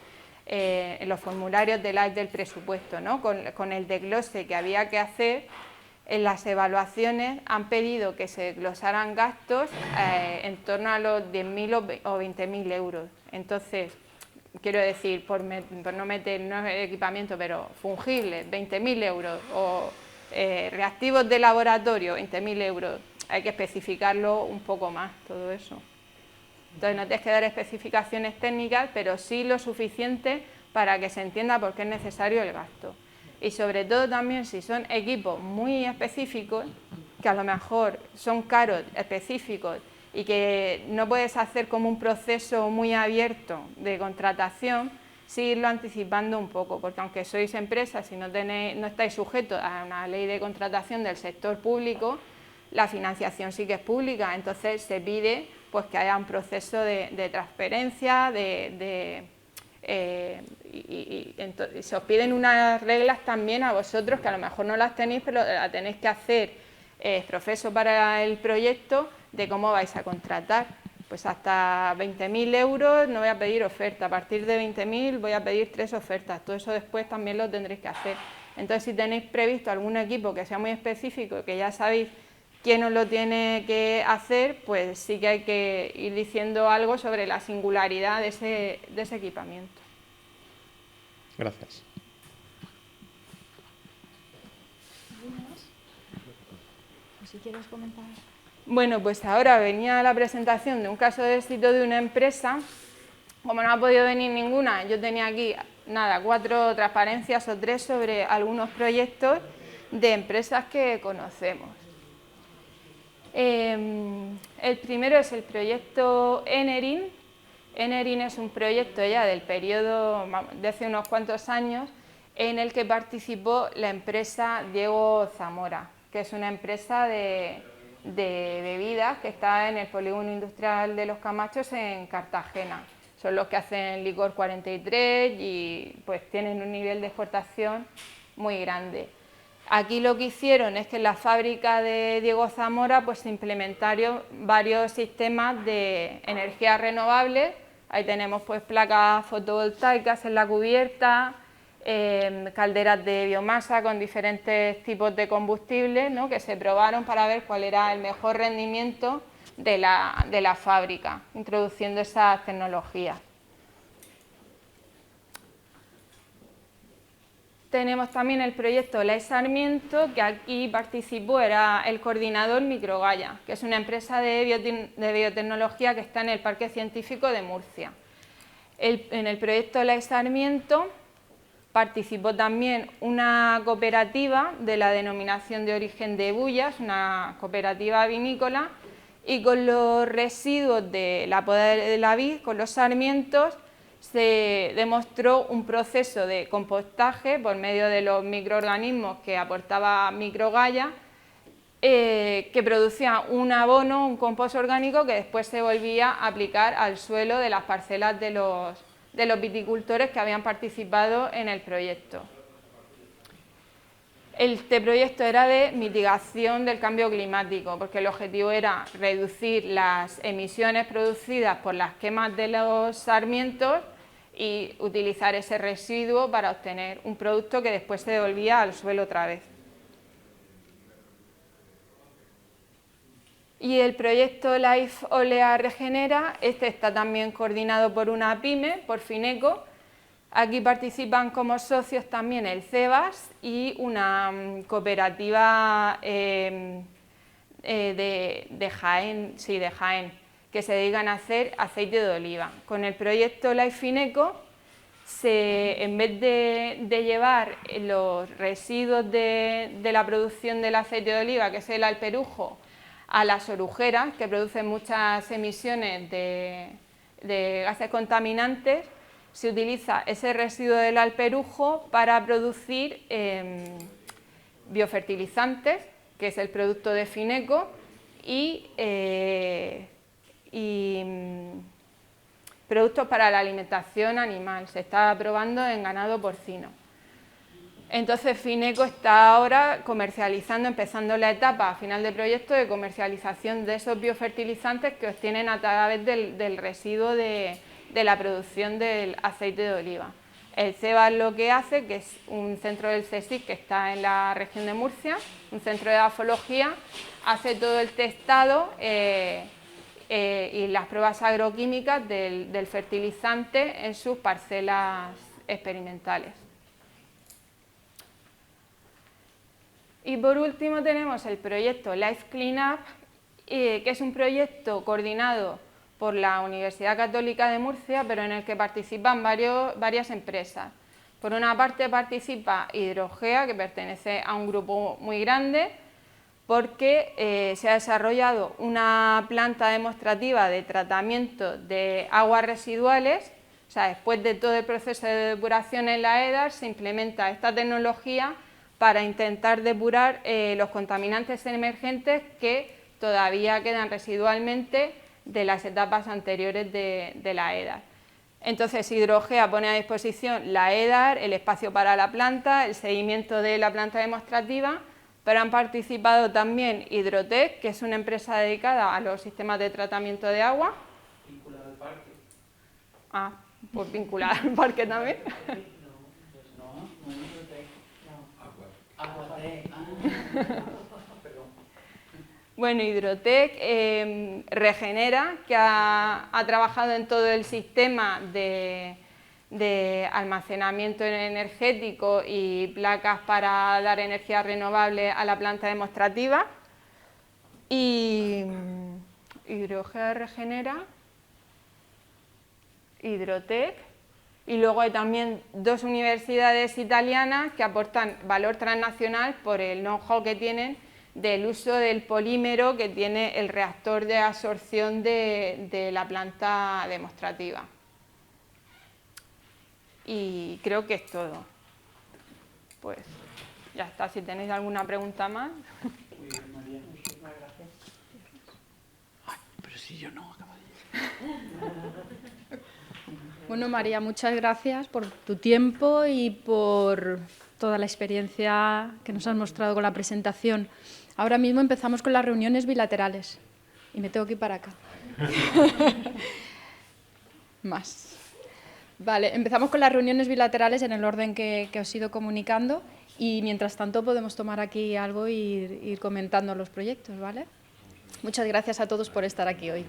en los formularios del presupuesto, ¿no?, con el desglose que había que hacer. En las evaluaciones han pedido que se desglosaran gastos en torno a los 10.000 o 20.000 euros. Entonces, quiero decir, por no meter, no es equipamiento, pero fungibles, 20.000 euros, o reactivos de laboratorio, 20.000 euros. Hay que especificarlo un poco más, todo eso. Entonces, no tienes que dar especificaciones técnicas, pero sí lo suficiente para que se entienda por qué es necesario el gasto. Y sobre todo también si son equipos muy específicos, que a lo mejor son caros, específicos, y que no puedes hacer como un proceso muy abierto de contratación, sí irlo anticipando un poco, porque aunque sois empresas y no estáis sujetos a una ley de contratación del sector público, la financiación sí que es pública, entonces se pide pues que haya un proceso de transparencia, y se os piden unas reglas también a vosotros, que a lo mejor no las tenéis, pero la tenéis que hacer profeso para el proyecto, de cómo vais a contratar. Pues hasta 20.000 euros no voy a pedir oferta, a partir de 20.000 voy a pedir 3 ofertas, todo eso después también lo tendréis que hacer. Entonces, si tenéis previsto algún equipo que sea muy específico, que ya sabéis quién os lo tiene que hacer, pues sí que hay que ir diciendo algo sobre la singularidad de ese equipamiento. Gracias. Si quieres comentar. Bueno, pues ahora venía la presentación de un caso de éxito de una empresa. Como no ha podido venir ninguna, yo tenía aquí, 4 transparencias o 3 sobre algunos proyectos de empresas que conocemos. El primero es el proyecto Enerin. Enerin es un proyecto ya del periodo de hace unos cuantos años, en el que participó la empresa Diego Zamora, que es una empresa de bebidas que está en el polígono industrial de Los Camachos en Cartagena. Son los que hacen licor 43 y pues tienen un nivel de exportación muy grande. Aquí lo que hicieron es que en la fábrica de Diego Zamora pues se implementaron varios sistemas de energías renovables. Ahí tenemos pues placas fotovoltaicas en la cubierta, calderas de biomasa con diferentes tipos de combustibles, ¿no?, que se probaron para ver cuál era el mejor rendimiento de la fábrica, introduciendo esas tecnologías. Tenemos también el proyecto Lai Sarmiento, que aquí participó, era el coordinador Microgaya, que es una empresa de biotecnología que está en el Parque Científico de Murcia. En el proyecto Lai Sarmiento participó también una cooperativa de la denominación de origen de Bullas, una cooperativa vinícola, y con los residuos de la poda de la vid, con los sarmientos, se demostró un proceso de compostaje por medio de los microorganismos que aportaba Microgaya, que producía un abono, un compost orgánico que después se volvía a aplicar al suelo de las parcelas de los viticultores que habían participado en el proyecto. Este proyecto era de mitigación del cambio climático, porque el objetivo era reducir las emisiones producidas por las quemas de los sarmientos y utilizar ese residuo para obtener un producto que después se devolvía al suelo otra vez. Y el proyecto Life Olea Regenera, este está también coordinado por una pyme, por Fineco. Aquí participan como socios también el CEBAS y una cooperativa de Jaén, que se dedican a hacer aceite de oliva. Con el proyecto Life Fineco en vez de llevar los residuos de la producción del aceite de oliva, que es el alperujo, a las orujeras, que producen muchas emisiones de gases contaminantes, se utiliza ese residuo del alperujo para producir biofertilizantes, que es el producto de Fineco, y productos para la alimentación animal. Se está probando en ganado porcino. Entonces Fineco está ahora comercializando, empezando la etapa final del proyecto de comercialización de esos biofertilizantes que obtienen a través del residuo de la producción del aceite de oliva. El CEBAS lo que hace, que es un centro del CSIC que está en la región de Murcia, un centro de afología, hace todo el testado y las pruebas agroquímicas del fertilizante en sus parcelas experimentales. Y por último tenemos el proyecto Life Cleanup, que es un proyecto coordinado por la Universidad Católica de Murcia, pero en el que participan varias empresas. Por una parte participa Hidrogea, que pertenece a un grupo muy grande, porque se ha desarrollado una planta demostrativa de tratamiento de aguas residuales. O sea, después de todo el proceso de depuración en la EDAR, se implementa esta tecnología para intentar depurar los contaminantes emergentes que todavía quedan residualmente de las etapas anteriores de la EDAR. Entonces Hidrogea pone a disposición la EDAR, el espacio para la planta, el seguimiento de la planta demostrativa, pero han participado también Hidrotec, que es una empresa dedicada a los sistemas de tratamiento de agua. Vinculada al parque. Ah, pues vinculada al parque también. Bueno, Hidrotec, Regenera, que ha trabajado en todo el sistema de almacenamiento energético y placas para dar energía renovable a la planta demostrativa. Y Hidrogea, Regenera, Hidrotec. Y luego hay también dos universidades italianas que aportan valor transnacional por el know-how que tienen del uso del polímero que tiene el reactor de absorción de la planta demostrativa. Y creo que es todo. Pues ya está, si tenéis alguna pregunta más. Muy bien, María, muchísimas gracias. Ay, pero si yo no acabo de... Bueno, María, muchas gracias por tu tiempo y por toda la experiencia que nos has mostrado con la presentación. Ahora mismo empezamos con las reuniones bilaterales y me tengo que ir para acá. Más. Vale, empezamos con las reuniones bilaterales en el orden que os he ido comunicando y mientras tanto podemos tomar aquí algo e ir comentando los proyectos, ¿vale? Muchas gracias a todos por estar aquí hoy.